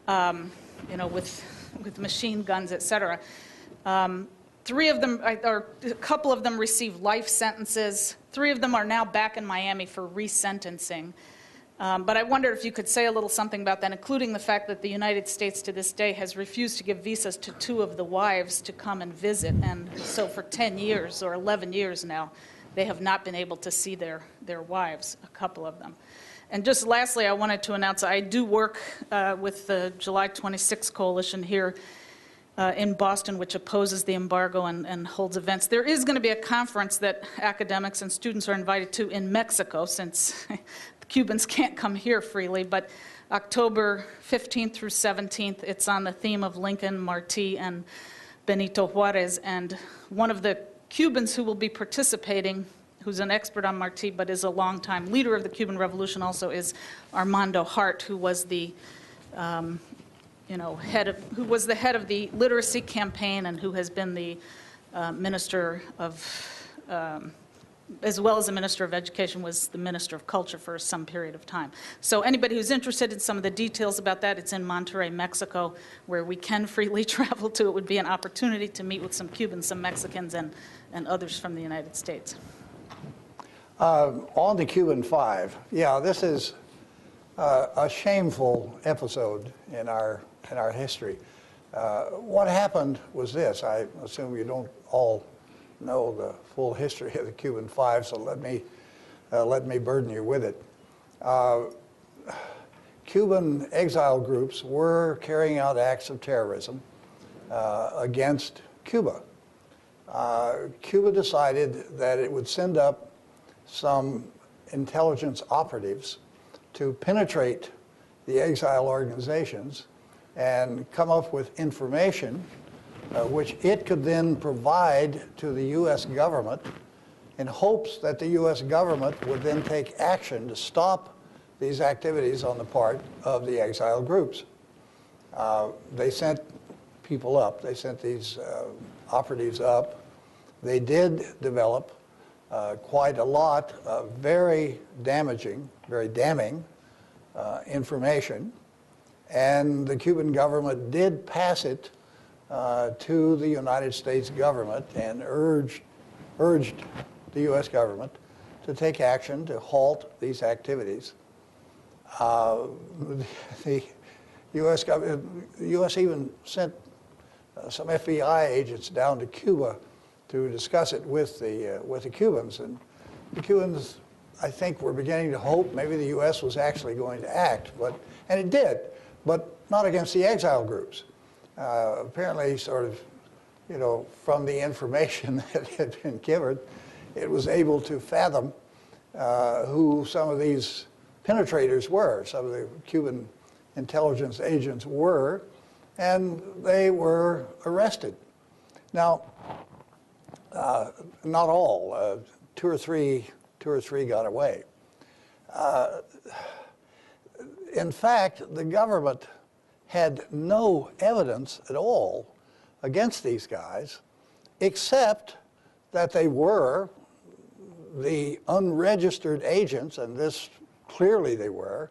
with machine guns, et cetera. 3 of them, or a couple of them, received life sentences. 3 of them are now back in Miami for resentencing. But I wonder if you could say a little something about that, including the fact that the United States to this day has refused to give visas to 2 of the wives to come and visit. And so for 10 years or 11 years now, they have not been able to see their wives, a couple of them. And just lastly, I wanted to announce I do work with the July 26 coalition here in Boston, which opposes the embargo and holds events. There is going to be a conference that academics and students are invited to in Mexico, since the Cubans can't come here freely, but October 15th through 17th, it's on the theme of Lincoln, Martí, and Benito Juárez. And one of the Cubans who will be participating, who's an expert on Martí, but is a longtime leader of the Cuban Revolution also, is Armando Hart, who was the who was the head of the literacy campaign and who has been the minister of, as well as the minister of education, was the minister of culture for some period of time. So anybody who's interested in some of the details about that, it's in Monterrey, Mexico, where we can freely travel to. It would be an opportunity to meet with some Cubans, some Mexicans, and others from the United States. On the Cuban 5, yeah, this is a shameful episode in our history. What happened was this. I assume you don't all know the full history of the Cuban 5, so let me burden you with it. Cuban exile groups were carrying out acts of terrorism against Cuba. Cuba decided that it would send up some intelligence operatives to penetrate the exile organizations and come up with information which it could then provide to the U.S. government in hopes that the U.S. government would then take action to stop these activities on the part of the exile groups. They sent people up. They sent these operatives up. They did develop quite a lot of very damaging, very damning information. And the Cuban government did pass it to the United States government and urged the U.S. government to take action to halt these activities. The U.S. even sent some FBI agents down to Cuba to discuss it with the Cubans. And the Cubans, I think, were beginning to hope maybe the U.S. was actually going to act, and it did, but not against the exile groups. Apparently, sort of, from the information that had been given, it was able to fathom who some of these penetrators were. Some of the Cuban intelligence agents were, and they were arrested. Now, not all. Two or three got away. In fact, the government had no evidence at all against these guys, except that they were the unregistered agents, and this clearly they were,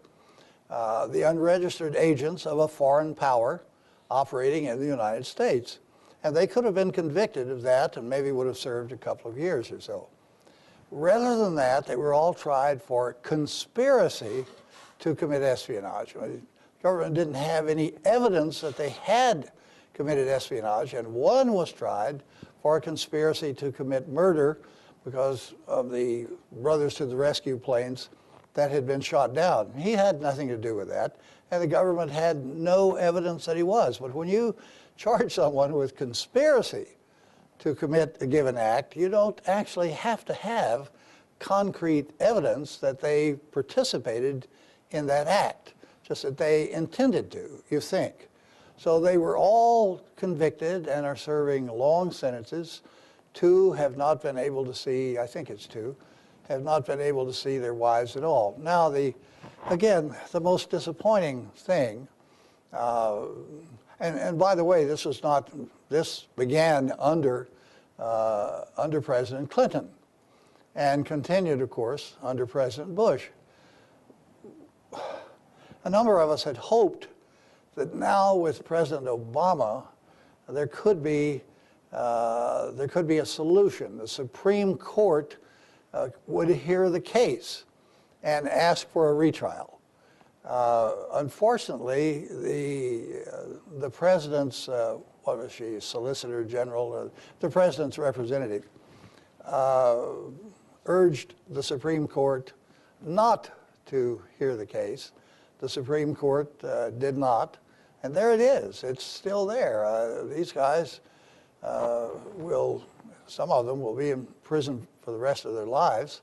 the unregistered agents of a foreign power operating in the United States. And they could have been convicted of that and maybe would have served a couple of years or so. Rather than that, they were all tried for conspiracy to commit espionage. The government didn't have any evidence that they had committed espionage, and one was tried for a conspiracy to commit murder because of the Brothers to the Rescue planes that had been shot down. He had nothing to do with that, and the government had no evidence that he was. But when you charge someone with conspiracy to commit a given act, you don't actually have to have concrete evidence that they participated in that act, just that they intended to, you think. So they were all convicted and are serving long sentences. Two have not been able to see, I think it's two, have not been able to see their wives at all. Now, again, the most disappointing thing, and by the way, this began under President Clinton and continued, of course, under President Bush. A number of us had hoped that now with President Obama, there could be a solution. The Supreme Court would hear the case and ask for a retrial. Unfortunately, the president's, what was she, Solicitor General, the president's representative, urged the Supreme Court not to hear the case. The Supreme Court did not, and there it is. It's still there. These guys some of them will be in prison for the rest of their lives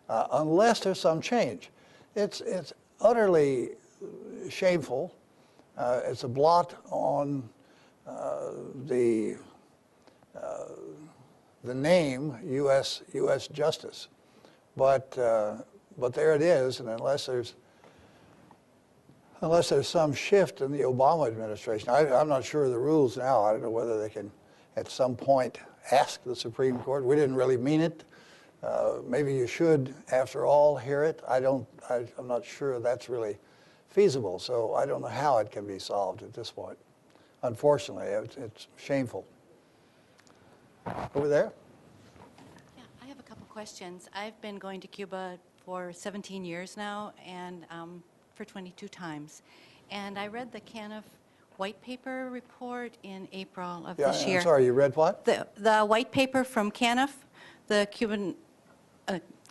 unless there's some change. It's utterly shameful. It's a blot on the name U.S. justice, but there it is, and unless there's some shift in the Obama administration, I'm not sure of the rules now. I don't know whether they can, at some point, ask the Supreme Court. We didn't really mean it. Maybe you should, after all, hear it. I'm not sure that's really feasible, so I don't know how it can be solved at this point. Unfortunately, it's shameful. Over there? Yeah, I have a couple questions. I've been going to Cuba for 17 years now, and for 22 times. And I read the CANF white paper report in April of this year. I'm sorry, you read what? The white paper from CANF, the Cuban,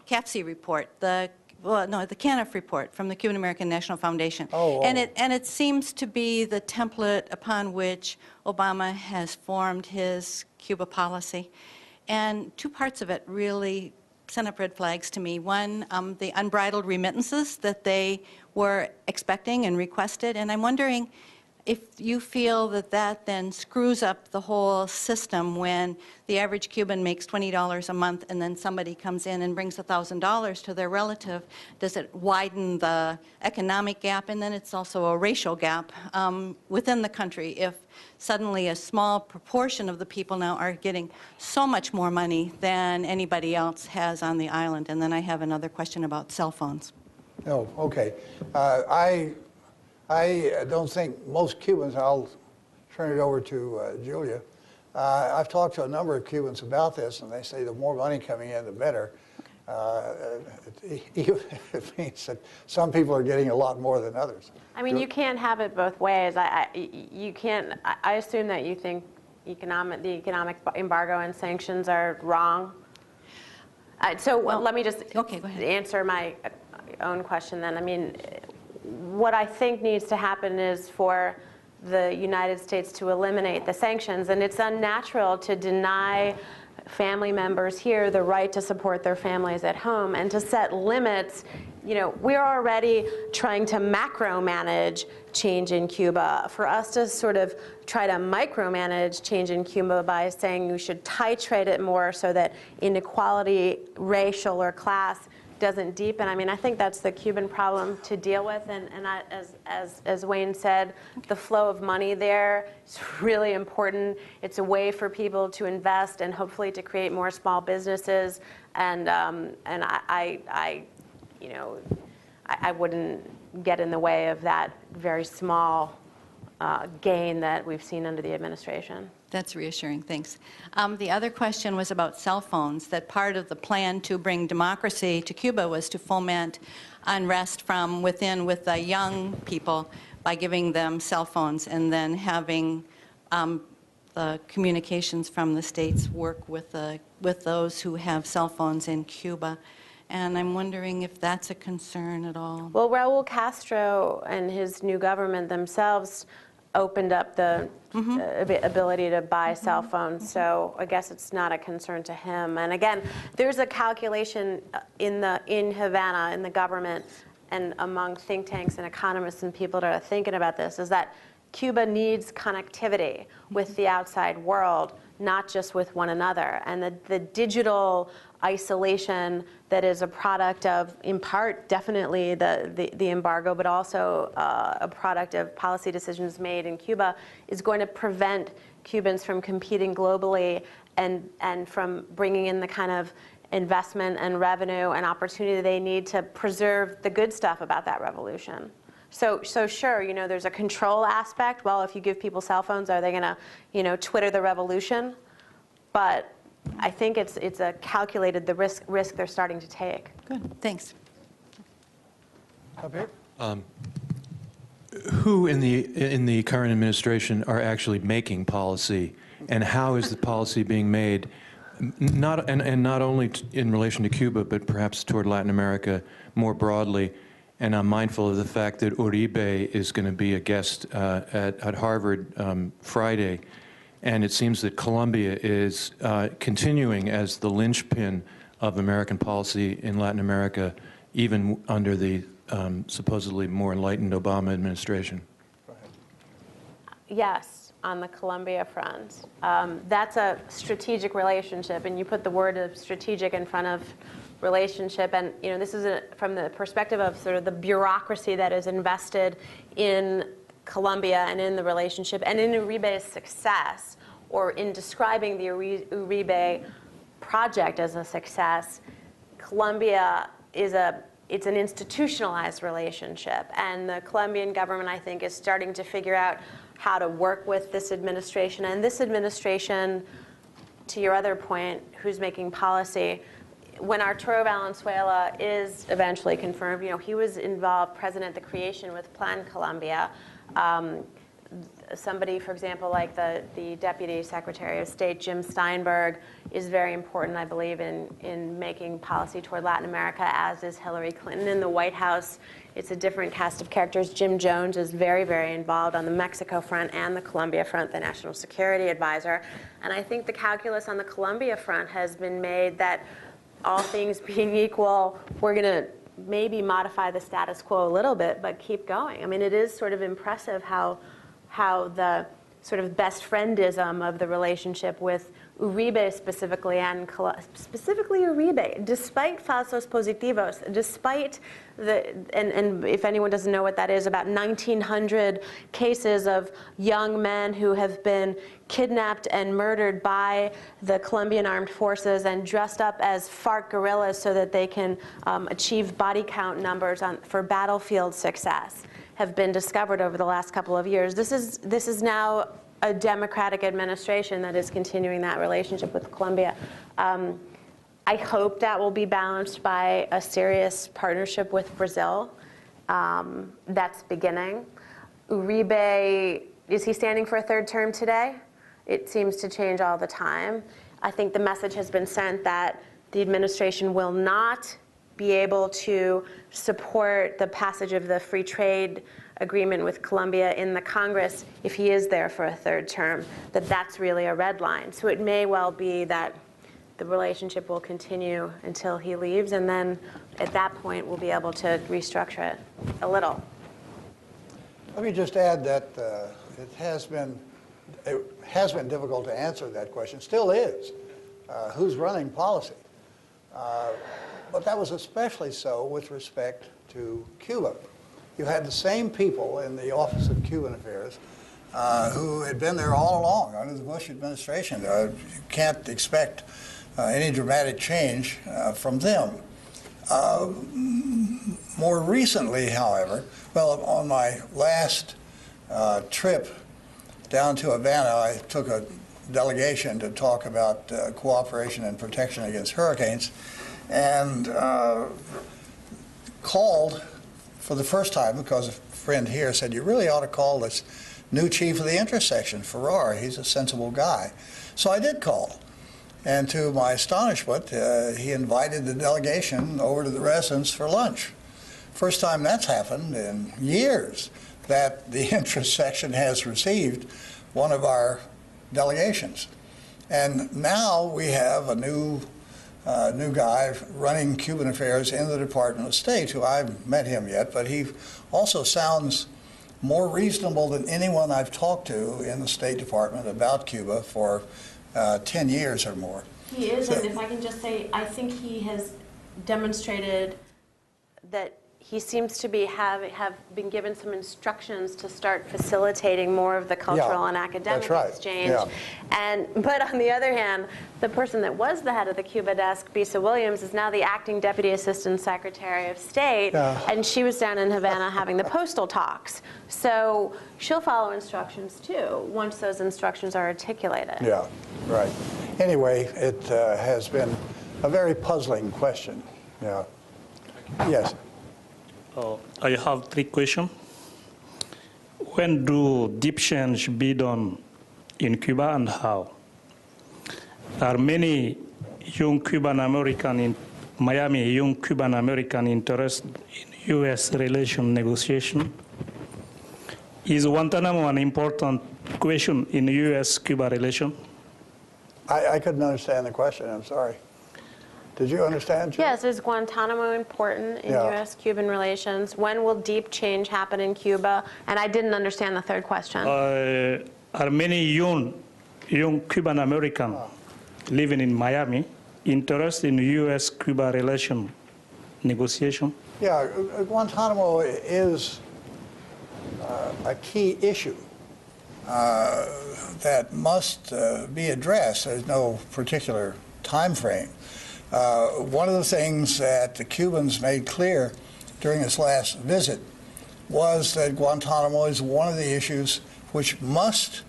CAFC report, the CANF report from the Cuban American National Foundation. Oh. And it seems to be the template upon which Obama has formed his Cuba policy. And two parts of it really sent up red flags to me. One, the unbridled remittances that they were expecting and requested. And I'm wondering if you feel that that then screws up the whole system when the average Cuban makes $20 a month and then somebody comes in and brings $1,000 to their relative. Does it widen the economic gap? And then it's also a racial gap within the country if suddenly a small proportion of the people now are getting so much more money than anybody else has on the island. And then I have another question about cell phones. Oh, okay. I don't think most Cubans, I'll turn it over to Julia. I've talked to a number of Cubans about this, and they say the more money coming in, the better. It means that some people are getting a lot more than others. I mean, you can't have it both ways. You can't. I assume that you think the economic embargo and sanctions are wrong. Let me just go ahead. Answer my own question then. I mean, what I think needs to happen is for the United States to eliminate the sanctions, and it's unnatural to deny family members here the right to support their families at home and to set limits you know, we're already trying to macro-manage change in Cuba. For us to sort of try to micromanage change in Cuba by saying we should titrate it more so that inequality, racial or class, doesn't deepen. I mean, I think that's the Cuban problem to deal with, and as Wayne said, the flow of money there is really important. It's a way for people to invest and hopefully to create more small businesses, and I you know, I wouldn't get in the way of that very small gain that we've seen under the administration. That's reassuring, thanks. The other question was about cell phones, that part of the plan to bring democracy to Cuba was to foment unrest from within with the young people by giving them cell phones and then having the communications from the states work with those who have cell phones in Cuba. And I'm wondering if that's a concern at all. Well, Raul Castro and his new government themselves opened up the ability to buy cell phones, so I guess it's not a concern to him. And again, there's a calculation in Havana, in the government, and among think tanks and economists and people that are thinking about this, is that Cuba needs connectivity with the outside world, not just with one another. And the digital isolation that is a product of, in part, definitely the embargo, but also a product of policy decisions made in Cuba, is going to prevent Cubans from competing globally and from bringing in the kind of investment and revenue and opportunity they need to preserve the good stuff about that revolution. So sure, you know, there's a control aspect. Well, if you give people cell phones, are they going to, you know, Twitter the revolution? But I think it's a calculated the risk they're starting to take. Good, thanks. Who in the current administration are actually making policy, and how is the policy being made? Not only in relation to Cuba, but perhaps toward Latin America more broadly. And I'm mindful of the fact that Uribe is going to be a guest at Harvard Friday. And it seems that Colombia is continuing as the linchpin of American policy in Latin America, even under the supposedly more enlightened Obama administration. Yes, on the Colombia front. That's a strategic relationship, and you put the word of strategic in front of relationship, and you know, this is from the perspective of sort of the bureaucracy that is invested in Colombia and in the relationship and in Uribe's success, or in describing the Uribe project as a success. Colombia is it's an institutionalized relationship, and the Colombian government, I think, is starting to figure out how to work with this administration. And this administration, to your other point, who's making policy, when Arturo Valenzuela is eventually confirmed, you know, he was involved, present at the creation with Plan Colombia. Somebody, for example, like the Deputy Secretary of State, Jim Steinberg, is very important, I believe, in making policy toward Latin America, as is Hillary Clinton. In the White House, it's a different cast of characters. Jim Jones is very, very involved on the Mexico front and the Colombia front, the National Security Advisor. And I think the calculus on the Colombia front has been made that all things being equal, we're going to maybe modify the status quo a little bit, but keep going. I mean, it is sort of impressive how the sort of best friendism of the relationship with Uribe specifically, and specifically Uribe, despite falsos positivos, despite and if anyone doesn't know what that is, about 1,900 cases of young men who have been kidnapped and murdered by the Colombian armed forces and dressed up as FARC guerrillas so that they can achieve body count numbers for battlefield success, have been discovered over the last couple of years. This is now a Democratic administration that is continuing that relationship with Colombia. I hope that will be balanced by a serious partnership with Brazil. That's beginning. Uribe, is he standing for a third term today? It seems to change all the time. I think the message has been sent that the administration will not be able to support the passage of the free trade agreement with Colombia in the Congress if he is there for a third term, that's really a red line. So it may well be that the relationship will continue until he leaves, and then at that point we'll be able to restructure it a little. Let me just add that it has been difficult to answer that question, still is, who's running policy. But that was especially so with respect to Cuba. You had the same people in the Office of Cuban Affairs who had been there all along under the Bush administration. You can't expect any dramatic change from them. More recently, however, well, on my last trip down to Havana, I took a delegation to talk about cooperation and protection against hurricanes, and called for the first time, because a friend here said, you really ought to call this new chief of the intersection, Farrar. He's a sensible guy. So I did call. And to my astonishment, he invited the delegation over to the residence for lunch. First time that's happened in years that the intersection has received one of our delegations. And now we have a new guy running Cuban affairs in the Department of State, who I haven't met him yet, but he also sounds more reasonable than anyone I've talked to in the State Department about Cuba for 10 years or more. He is, and if I can just say, I think he has demonstrated that he seems to be have been given some instructions to start facilitating more of the cultural and academic exchange. Yeah. But on the other hand, the person that was the head of the Cuba desk, Bisa Williams, is now the acting Deputy Assistant Secretary of State, and she was down in Havana having the postal talks. So she'll follow instructions too, once those instructions are articulated. Yeah, right. Anyway, it has been a very puzzling question. Yeah. Yes. I have 3 questions. When do deep change be done in Cuba, and how? Are many young Cuban American in Miami, young Cuban American interested in U.S. relation negotiation? Is Guantanamo an important question in U.S. Cuba relation? I couldn't understand the question, I'm sorry. Did you understand, Jim? Yes, is Guantanamo important in U.S. Cuban relations? When will deep change happen in Cuba? And I didn't understand the third question. Are many young Cuban American living in Miami interested in U.S. Cuba relation negotiation? Yeah, Guantanamo is a key issue that must be addressed. There's no particular time frame. One of the things that the Cubans made clear during this last visit was that Guantanamo is one of the issues which must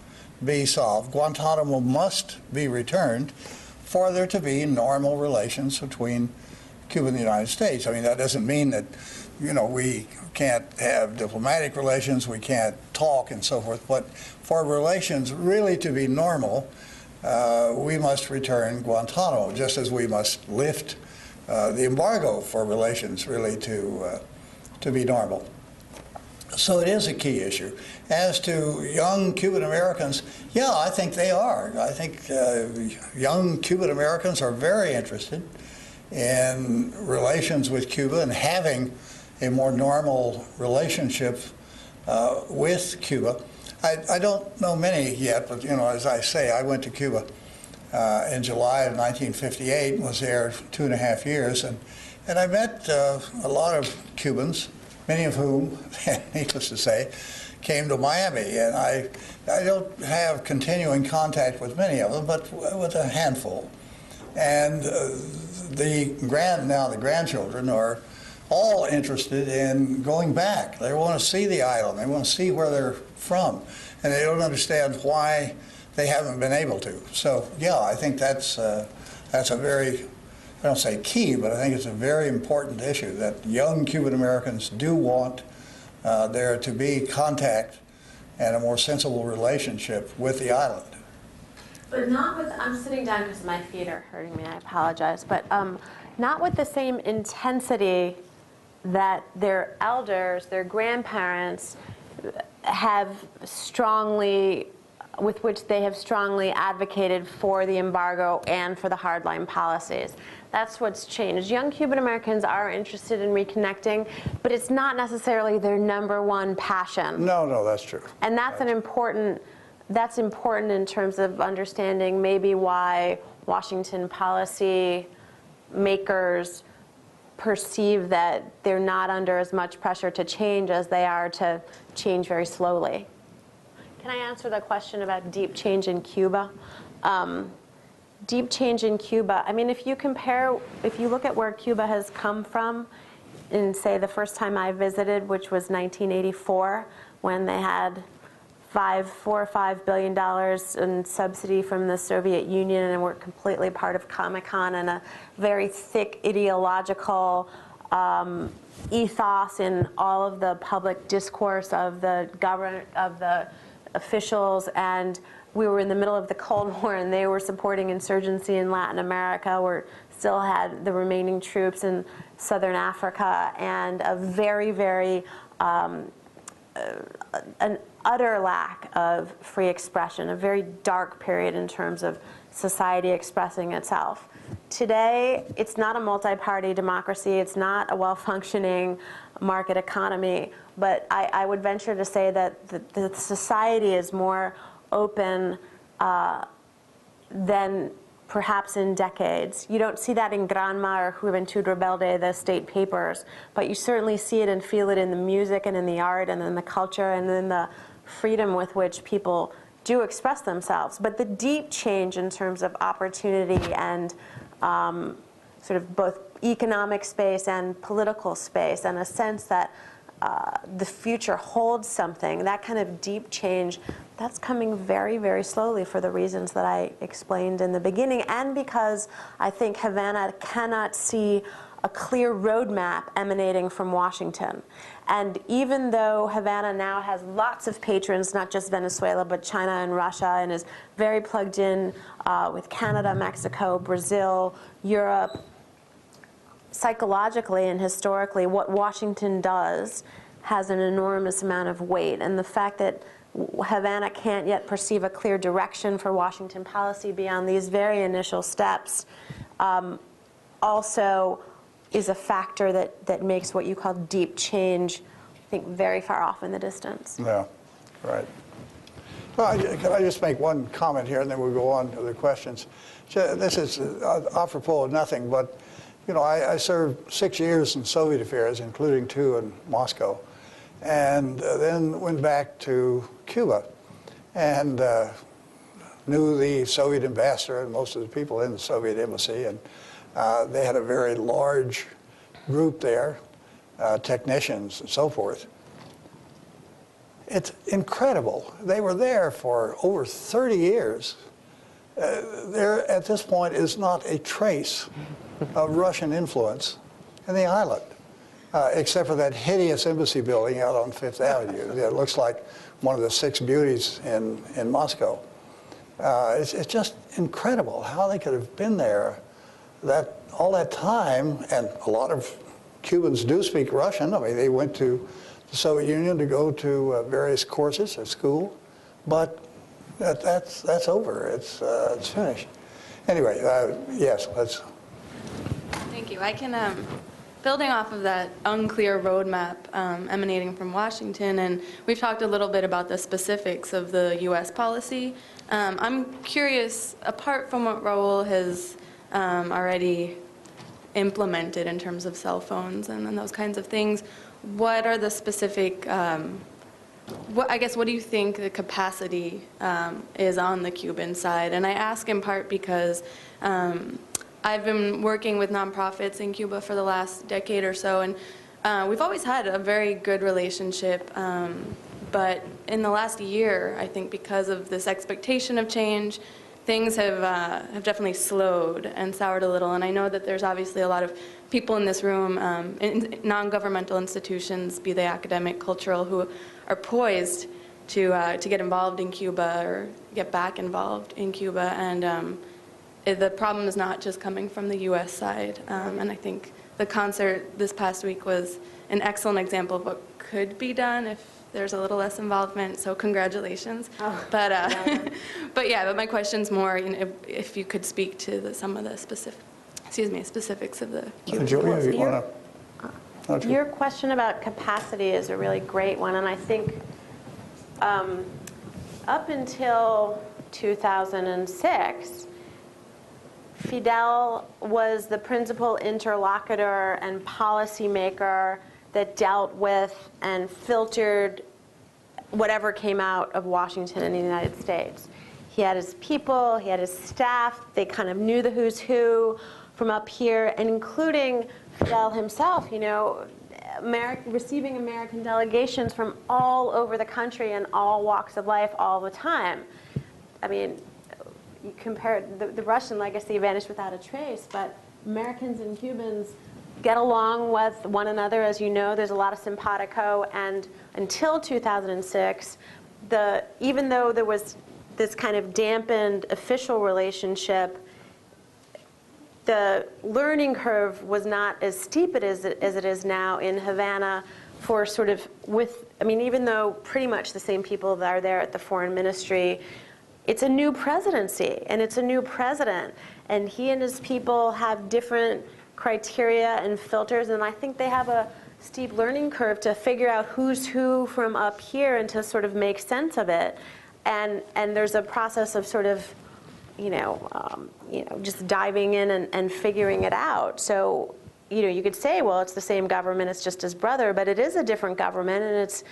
be solved. Guantanamo must be returned for there to be normal relations between Cuba and the United States. I mean, that doesn't mean that, you know, we can't have diplomatic relations, we can't talk and so forth, but for relations really to be normal, we must return Guantanamo, just as we must lift the embargo for relations really to be normal. So it is a key issue. As to young Cuban Americans, yeah, I think they are. I think young Cuban Americans are very interested in relations with Cuba and having a more normal relationship with Cuba. I don't know many yet, but, you know, as I say, I went to Cuba in July of 1958, was there 2.5 years, and I met a lot of Cubans, many of whom, needless to say, came to Miami. And I don't have continuing contact with many of them, but with a handful. And the grandchildren are all interested in going back. They want to see the island. They want to see where they're from. And they don't understand why they haven't been able to. So, yeah, I think that's a very, I don't say key, but I think it's a very important issue that young Cuban Americans do want there to be contact and a more sensible relationship with the island. But not with, I'm sitting down because my feet are hurting me, I apologize, but not with the same intensity that their elders, their grandparents have strongly with which they have strongly advocated for the embargo and for the hardline policies. That's what's changed. Young Cuban Americans are interested in reconnecting, but it's not necessarily their #1 passion. No, that's true. And that's that's important in terms of understanding maybe why Washington policy makers perceive that they're not under as much pressure to change as they are to change very slowly. Can I answer the question about deep change in Cuba? Deep change in Cuba, I mean, if you look at where Cuba has come from, in, say, the first time I visited, which was 1984, when they had $4 or $5 billion in subsidy from the Soviet Union and were completely part of Comecon, and a very thick ideological ethos in all of the public discourse of the government, of the officials, and we were in the middle of the Cold War, and they were supporting insurgency in Latin America. We still had the remaining troops in Southern Africa, and a very, very an utter lack of free expression, a very dark period in terms of society expressing itself. Today, it's not a multi-party democracy, it's not a well-functioning market economy, but I would venture to say that the society is more open than perhaps in decades. You don't see that in Granma or Juventud Rebelde, the state papers, but you certainly see it and feel it in the music and in the art and in the culture and in the freedom with which people do express themselves. But the deep change in terms of opportunity and sort of both economic space and political space, and a sense that the future holds something, that kind of deep change, that's coming very, very slowly for the reasons that I explained in the beginning, and because I think Havana cannot see a clear roadmap emanating from Washington. And even though Havana now has lots of patrons, not just Venezuela, but China and Russia, and is very plugged in with Canada, Mexico, Brazil, Europe, psychologically and historically, what Washington does has an enormous amount of weight. And the fact that Havana can't yet perceive a clear direction for Washington policy beyond these very initial steps also is a factor that makes what you call deep change, I think, very far off in the distance. Yeah, right. Well, can I just make one comment here, and then we'll go on to the questions. This is apropos of nothing, but you know, I served 6 years in Soviet affairs, including 2 in Moscow, and then went back to Cuba and knew the Soviet ambassador and most of the people in the Soviet embassy, and they had a very large group there, technicians and so forth. It's incredible. They were there for over 30 years. There, at this point, is not a trace of Russian influence in the island, except for that hideous embassy building out on Fifth Avenue. It looks like one of the 6 beauties in Moscow. It's just incredible how they could have been there all that time, and a lot of Cubans do speak Russian. I mean, they went to the Soviet Union to go to various courses at school, but that's over. It's finished. Anyway, yes, let's. Thank you. I can, building off of that unclear roadmap emanating from Washington, and we've talked a little bit about the specifics of the U.S. policy. I'm curious, apart from what Raul has already implemented in terms of cell phones and those kinds of things, what are the specific, what do you think the capacity is on the Cuban side? And I ask in part because I've been working with nonprofits in Cuba for the last decade or so, and we've always had a very good relationship. But in the last year, I think because of this expectation of change, things have definitely slowed and soured a little. And I know that there's obviously a lot of people in this room, in non-governmental institutions, be they academic, cultural, who are poised to get involved in Cuba or get back involved in Cuba. And the problem is not just coming from the U.S. side. And I think the concert this past week was an excellent example of what could be done if there's a little less involvement, so congratulations. Oh, but but my question's more, if you could speak to some of the specifics of the Cuban Julia, policy. you want to? Your question about capacity is a really great one, and I think up until 2006, Fidel was the principal interlocutor and policymaker that dealt with and filtered whatever came out of Washington in the United States. He had his people, he had his staff, they kind of knew the who's who from up here, and including Fidel himself, receiving American delegations from all over the country and all walks of life all the time. I mean, you compare the Russian legacy vanished without a trace, but Americans and Cubans get along with one another. As you know, there's a lot of simpatico, and until 2006, even though there was this kind of dampened official relationship, the learning curve was not as steep as it is now in Havana for sort of even though pretty much the same people that are there at the foreign ministry, it's a new presidency and it's a new president, and he and his people have different criteria and filters, and I think they have a steep learning curve to figure out who's who from up here and to sort of make sense of it. And there's a process of sort of, just diving in and figuring it out. So, you could say, well, it's the same government, it's just his brother, but it is a different government, and it's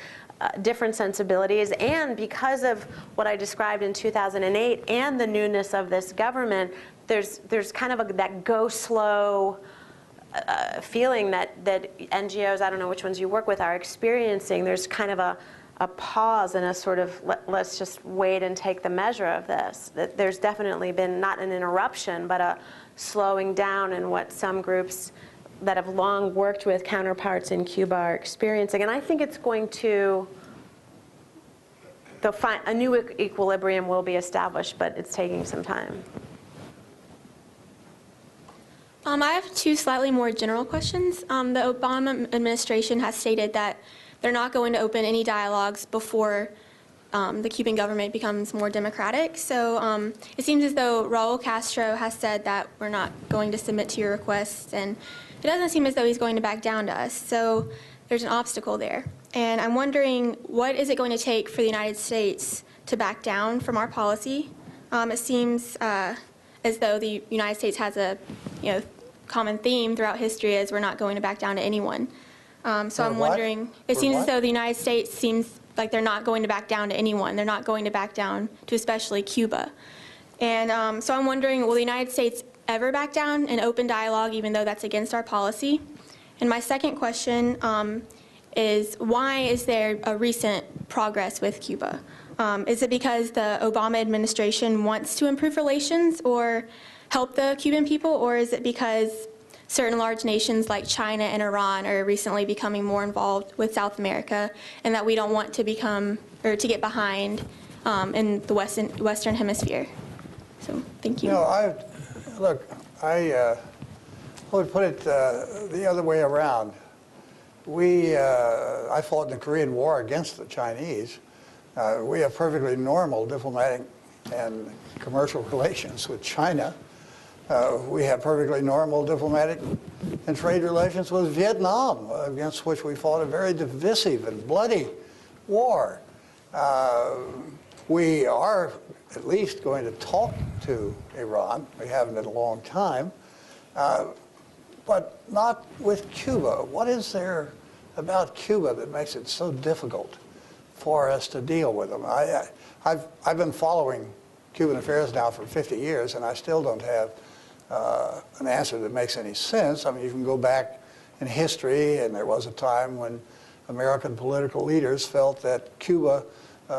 different sensibilities. And because of what I described in 2008 and the newness of this government, there's kind of that go slow feeling that NGOs, I don't know which ones you work with, are experiencing. There's kind of a pause and a sort of let's just wait and take the measure of this. That there's definitely been not an interruption, but a slowing down in what some groups that have long worked with counterparts in Cuba are experiencing. And I think it's going to, a new equilibrium will be established, but it's taking some time. I have two slightly more general questions. The Obama administration has stated that they're not going to open any dialogues before the Cuban government becomes more democratic. So it seems as though Raul Castro has said that we're not going to submit to your requests, and it doesn't seem as though he's going to back down to us. So there's an obstacle there. And I'm wondering, what is it going to take for the United States to back down from our policy? It seems as though the United States has a common theme throughout history as we're not going to back down to anyone. So I'm wondering, it seems as though the United States seems like they're not going to back down to anyone. They're not going to back down to especially Cuba. And so I'm wondering, will the United States ever back down in open dialogue, even though that's against our policy? And my second question is, why is there a recent progress with Cuba? Is it because the Obama administration wants to improve relations or help the Cuban people, or is it because certain large nations like China and Iran are recently becoming more involved with South America, and that we don't want to become, or to get behind in the Western Hemisphere? So, thank you. I would put it the other way around. I fought in the Korean War against the Chinese. We have perfectly normal diplomatic and commercial relations with China. We have perfectly normal diplomatic and trade relations with Vietnam, against which we fought a very divisive and bloody war. We are at least going to talk to Iran. We haven't in a long time, but not with Cuba. What is there about Cuba that makes it so difficult for us to deal with them? I've been following Cuban affairs now for 50 years, and I still don't have an answer that makes any sense. I mean, you can go back in history, and there was a time when American political leaders felt that Cuba,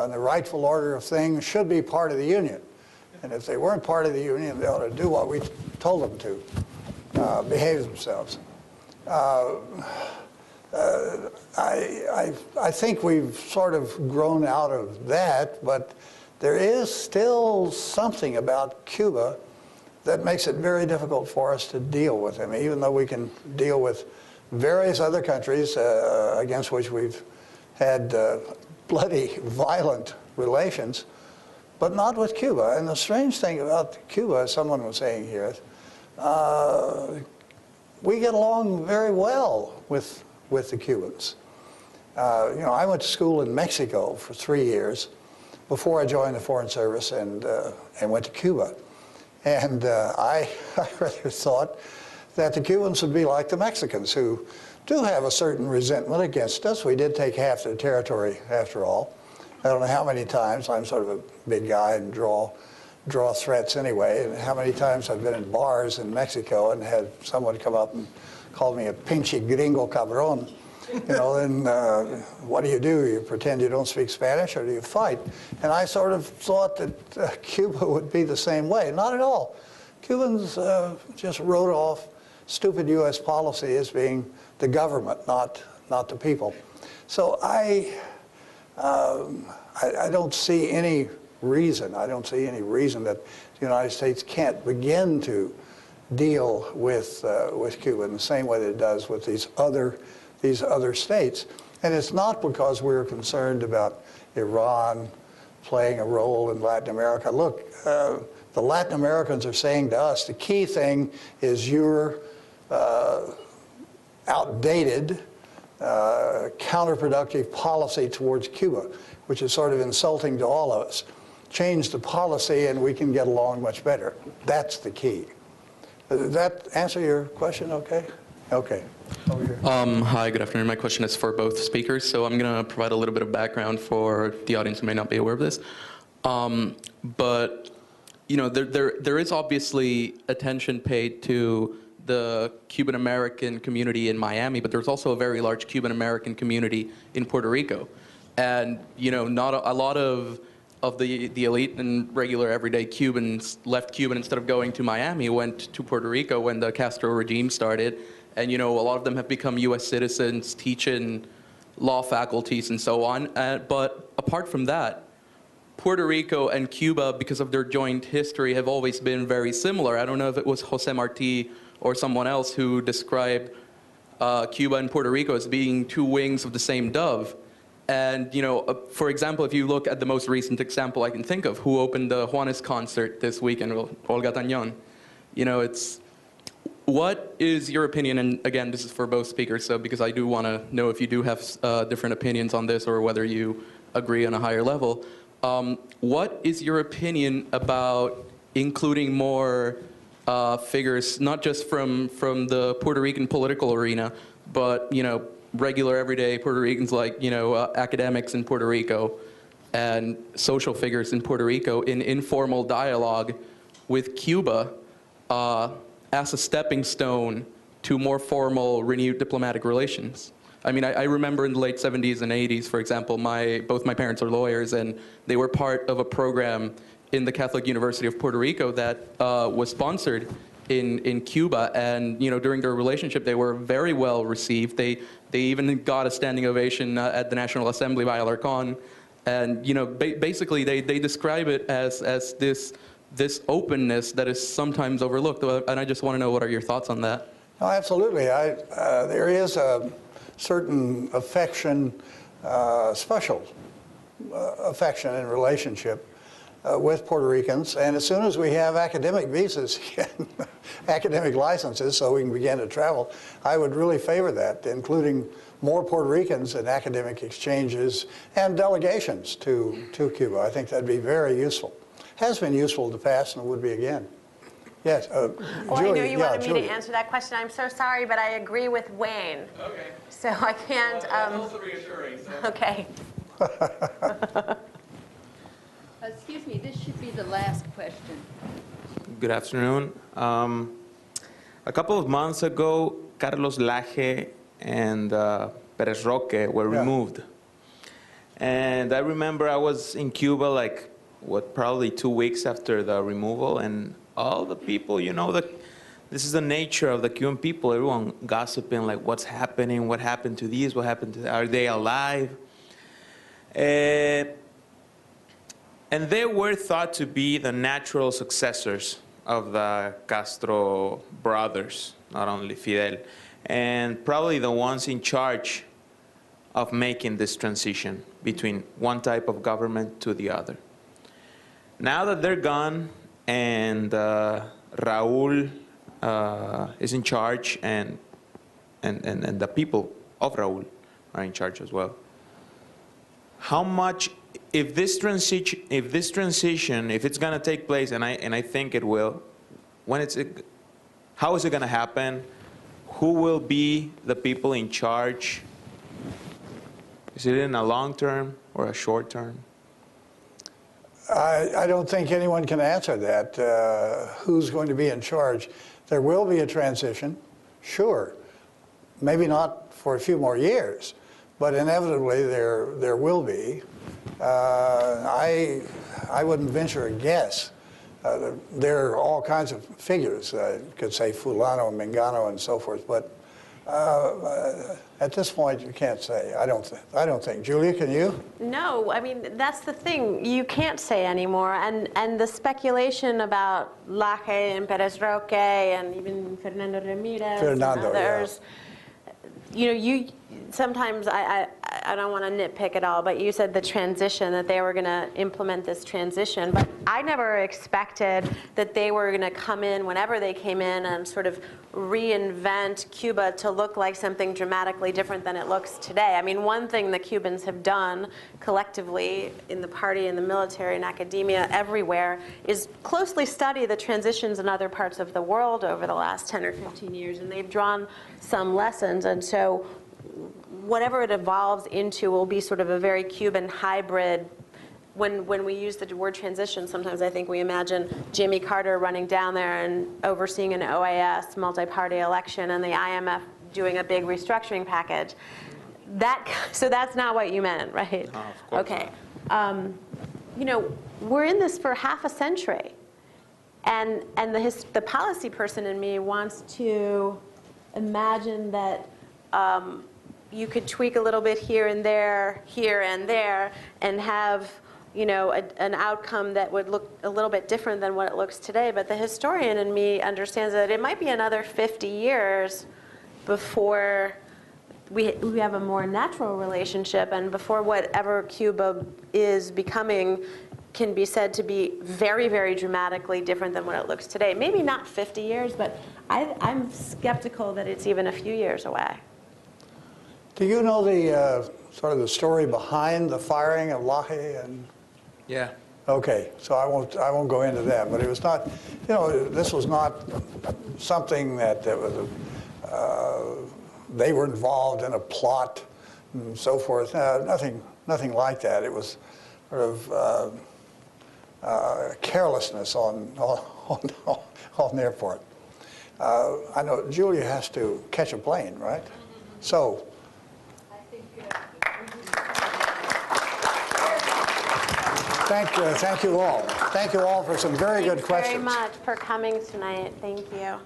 in the rightful order of things, should be part of the Union. And if they weren't part of the Union, they ought to do what we told them to, behave themselves. I think we've sort of grown out of that, but there is still something about Cuba that makes it very difficult for us to deal with them, even though we can deal with various other countries against which we've had bloody, violent relations, but not with Cuba. And the strange thing about Cuba, as someone was saying here, is we get along very well with the Cubans. You know, I went to school in Mexico for 3 years before I joined the Foreign Service and went to Cuba. And I rather thought that the Cubans would be like the Mexicans, who do have a certain resentment against us. We did take half their territory, after all. I don't know how many times, I'm sort of a big guy and draw threats anyway, and how many times I've been in bars in Mexico and had someone come up and call me a pinche gringo cabron. You know, then what do? You pretend you don't speak Spanish, or do you fight? And I sort of thought that Cuba would be the same way. Not at all. Cubans just wrote off stupid U.S. policy as being the government, not the people. So I don't see any reason. I don't see any reason that the United States can't begin to deal with Cuba in the same way that it does with these other states. And it's not because we're concerned about Iran playing a role in Latin America. Look, the Latin Americans are saying to us, the key thing is your outdated, counterproductive policy towards Cuba, which is sort of insulting to all of us. Change the policy and we can get along much better. That's the key. Does that answer your question okay? Okay. Over here. Hi, good afternoon. My question is for both speakers. So I'm going to provide a little bit of background for the audience who may not be aware of this. But, you know, there is obviously attention paid to the Cuban American community in Miami, but there's also a very large Cuban American community in Puerto Rico. And, you know, not a lot of the elite and regular everyday Cubans left Cuba, instead of going to Miami, went to Puerto Rico when the Castro regime started. And, you know, a lot of them have become U.S. citizens, teach in law faculties and so on. But apart from that, Puerto Rico and Cuba, because of their joint history, have always been very similar. I don't know if it was Jose Marti or someone else who described Cuba and Puerto Rico as being two wings of the same dove. And, you know, for example, if you look at the most recent example I can think of, who opened the Juanes concert this weekend, Olga Tañón. You know, what is your opinion, and again, this is for both speakers, so because I do want to know if you do have different opinions on this or whether you agree on a higher level. What is your opinion about including more figures, not just from the Puerto Rican political arena, but, you know, regular everyday Puerto Ricans, like, you know, academics in Puerto Rico and social figures in Puerto Rico in informal dialogue with Cuba as a stepping stone to more formal, renewed diplomatic relations? I mean, I remember in the late 70s and 80s, for example, both my parents are lawyers, and they were part of a program in the Catholic University of Puerto Rico that was sponsored in Cuba. And, you know, during their relationship, they were very well received. They even got a standing ovation at the National Assembly by Alarcón. And, you know, basically they describe it as this openness that is sometimes overlooked. And I just want to know, what are your thoughts on that? Oh, absolutely. There is a certain affection, special affection and relationship with Puerto Ricans. And as soon as we have academic visas, academic licenses, so we can begin to travel, I would really favor that, including more Puerto Ricans in academic exchanges and delegations to Cuba. I think that'd be very useful. Has been useful in the past and would be again. Yes, Well, Julie, I know you wanted me Julie. to answer that question. I'm so sorry, but I agree with Wayne. Okay. So I can't. That's also reassuring. So. Okay. Excuse me, this should be the last question. Good afternoon. A couple of months ago, Carlos Laje and Pérez Roque were removed. And I remember I was in Cuba, like, probably 2 weeks after the removal, and all the people, you know, this is the nature of the Cuban people, everyone gossiping, like, what's happening, what happened to these, what happened to that, are they alive? And they were thought to be the natural successors of the Castro brothers, not only Fidel, and probably the ones in charge of making this transition between one type of government to the other. Now that they're gone and Raúl is in charge and the people of Raúl are in charge as well, how much, if this transition, if it's going to take place, and I think it will, how is it going to happen? Who will be the people in charge? Is it in a long term or a short term? I don't think anyone can answer that. Who's going to be in charge? There will be a transition, sure. Maybe not for a few more years, but inevitably there will be. I wouldn't venture a guess. There are all kinds of figures. You could say Fulano, Mengano, and so forth, but at this point, you can't say. I don't think. Julia, can you? No, I mean, that's the thing. You can't say anymore. And the speculation about Laje and Perez Roque and even Fernando Ramirez and others, you sometimes, I don't want to nitpick at all, but you said the transition, that they were going to implement this transition. But I never expected that they were going to come in whenever they came in and sort of reinvent Cuba to look like something dramatically different than it looks today. I mean, one thing the Cubans have done collectively in the party, in the military, in academia, everywhere, is closely study the transitions in other parts of the world over the last 10 or 15 years, and they've drawn some lessons. And so whatever it evolves into will be sort of a very Cuban hybrid. When we use the word transition, sometimes I think we imagine Jimmy Carter running down there and overseeing an OAS multi-party election and the IMF doing a big restructuring package. So that's not what you meant, right? No, of course okay. We're in this for half a century. And the policy person in me wants to imagine that you could tweak a little bit here and there, and have an outcome that would look a little bit different than what it looks today. But the historian in me understands that it might be another 50 years before we have a more natural relationship, and before whatever Cuba is becoming can be said to be very, very dramatically different than what it looks today. Maybe not 50 years, but I'm skeptical that it's even a few years away. Do you know the sort of the story behind the firing of Laje and? Yeah. Okay, so I won't go into that, but it was not, this was not something that was, they were involved in a plot and so forth. Nothing like that. It was sort of carelessness on their part. I know Julia has to catch a plane, right? So. Thank you all. Thank you all for some very good questions. Thanks very much for coming tonight. Thank you.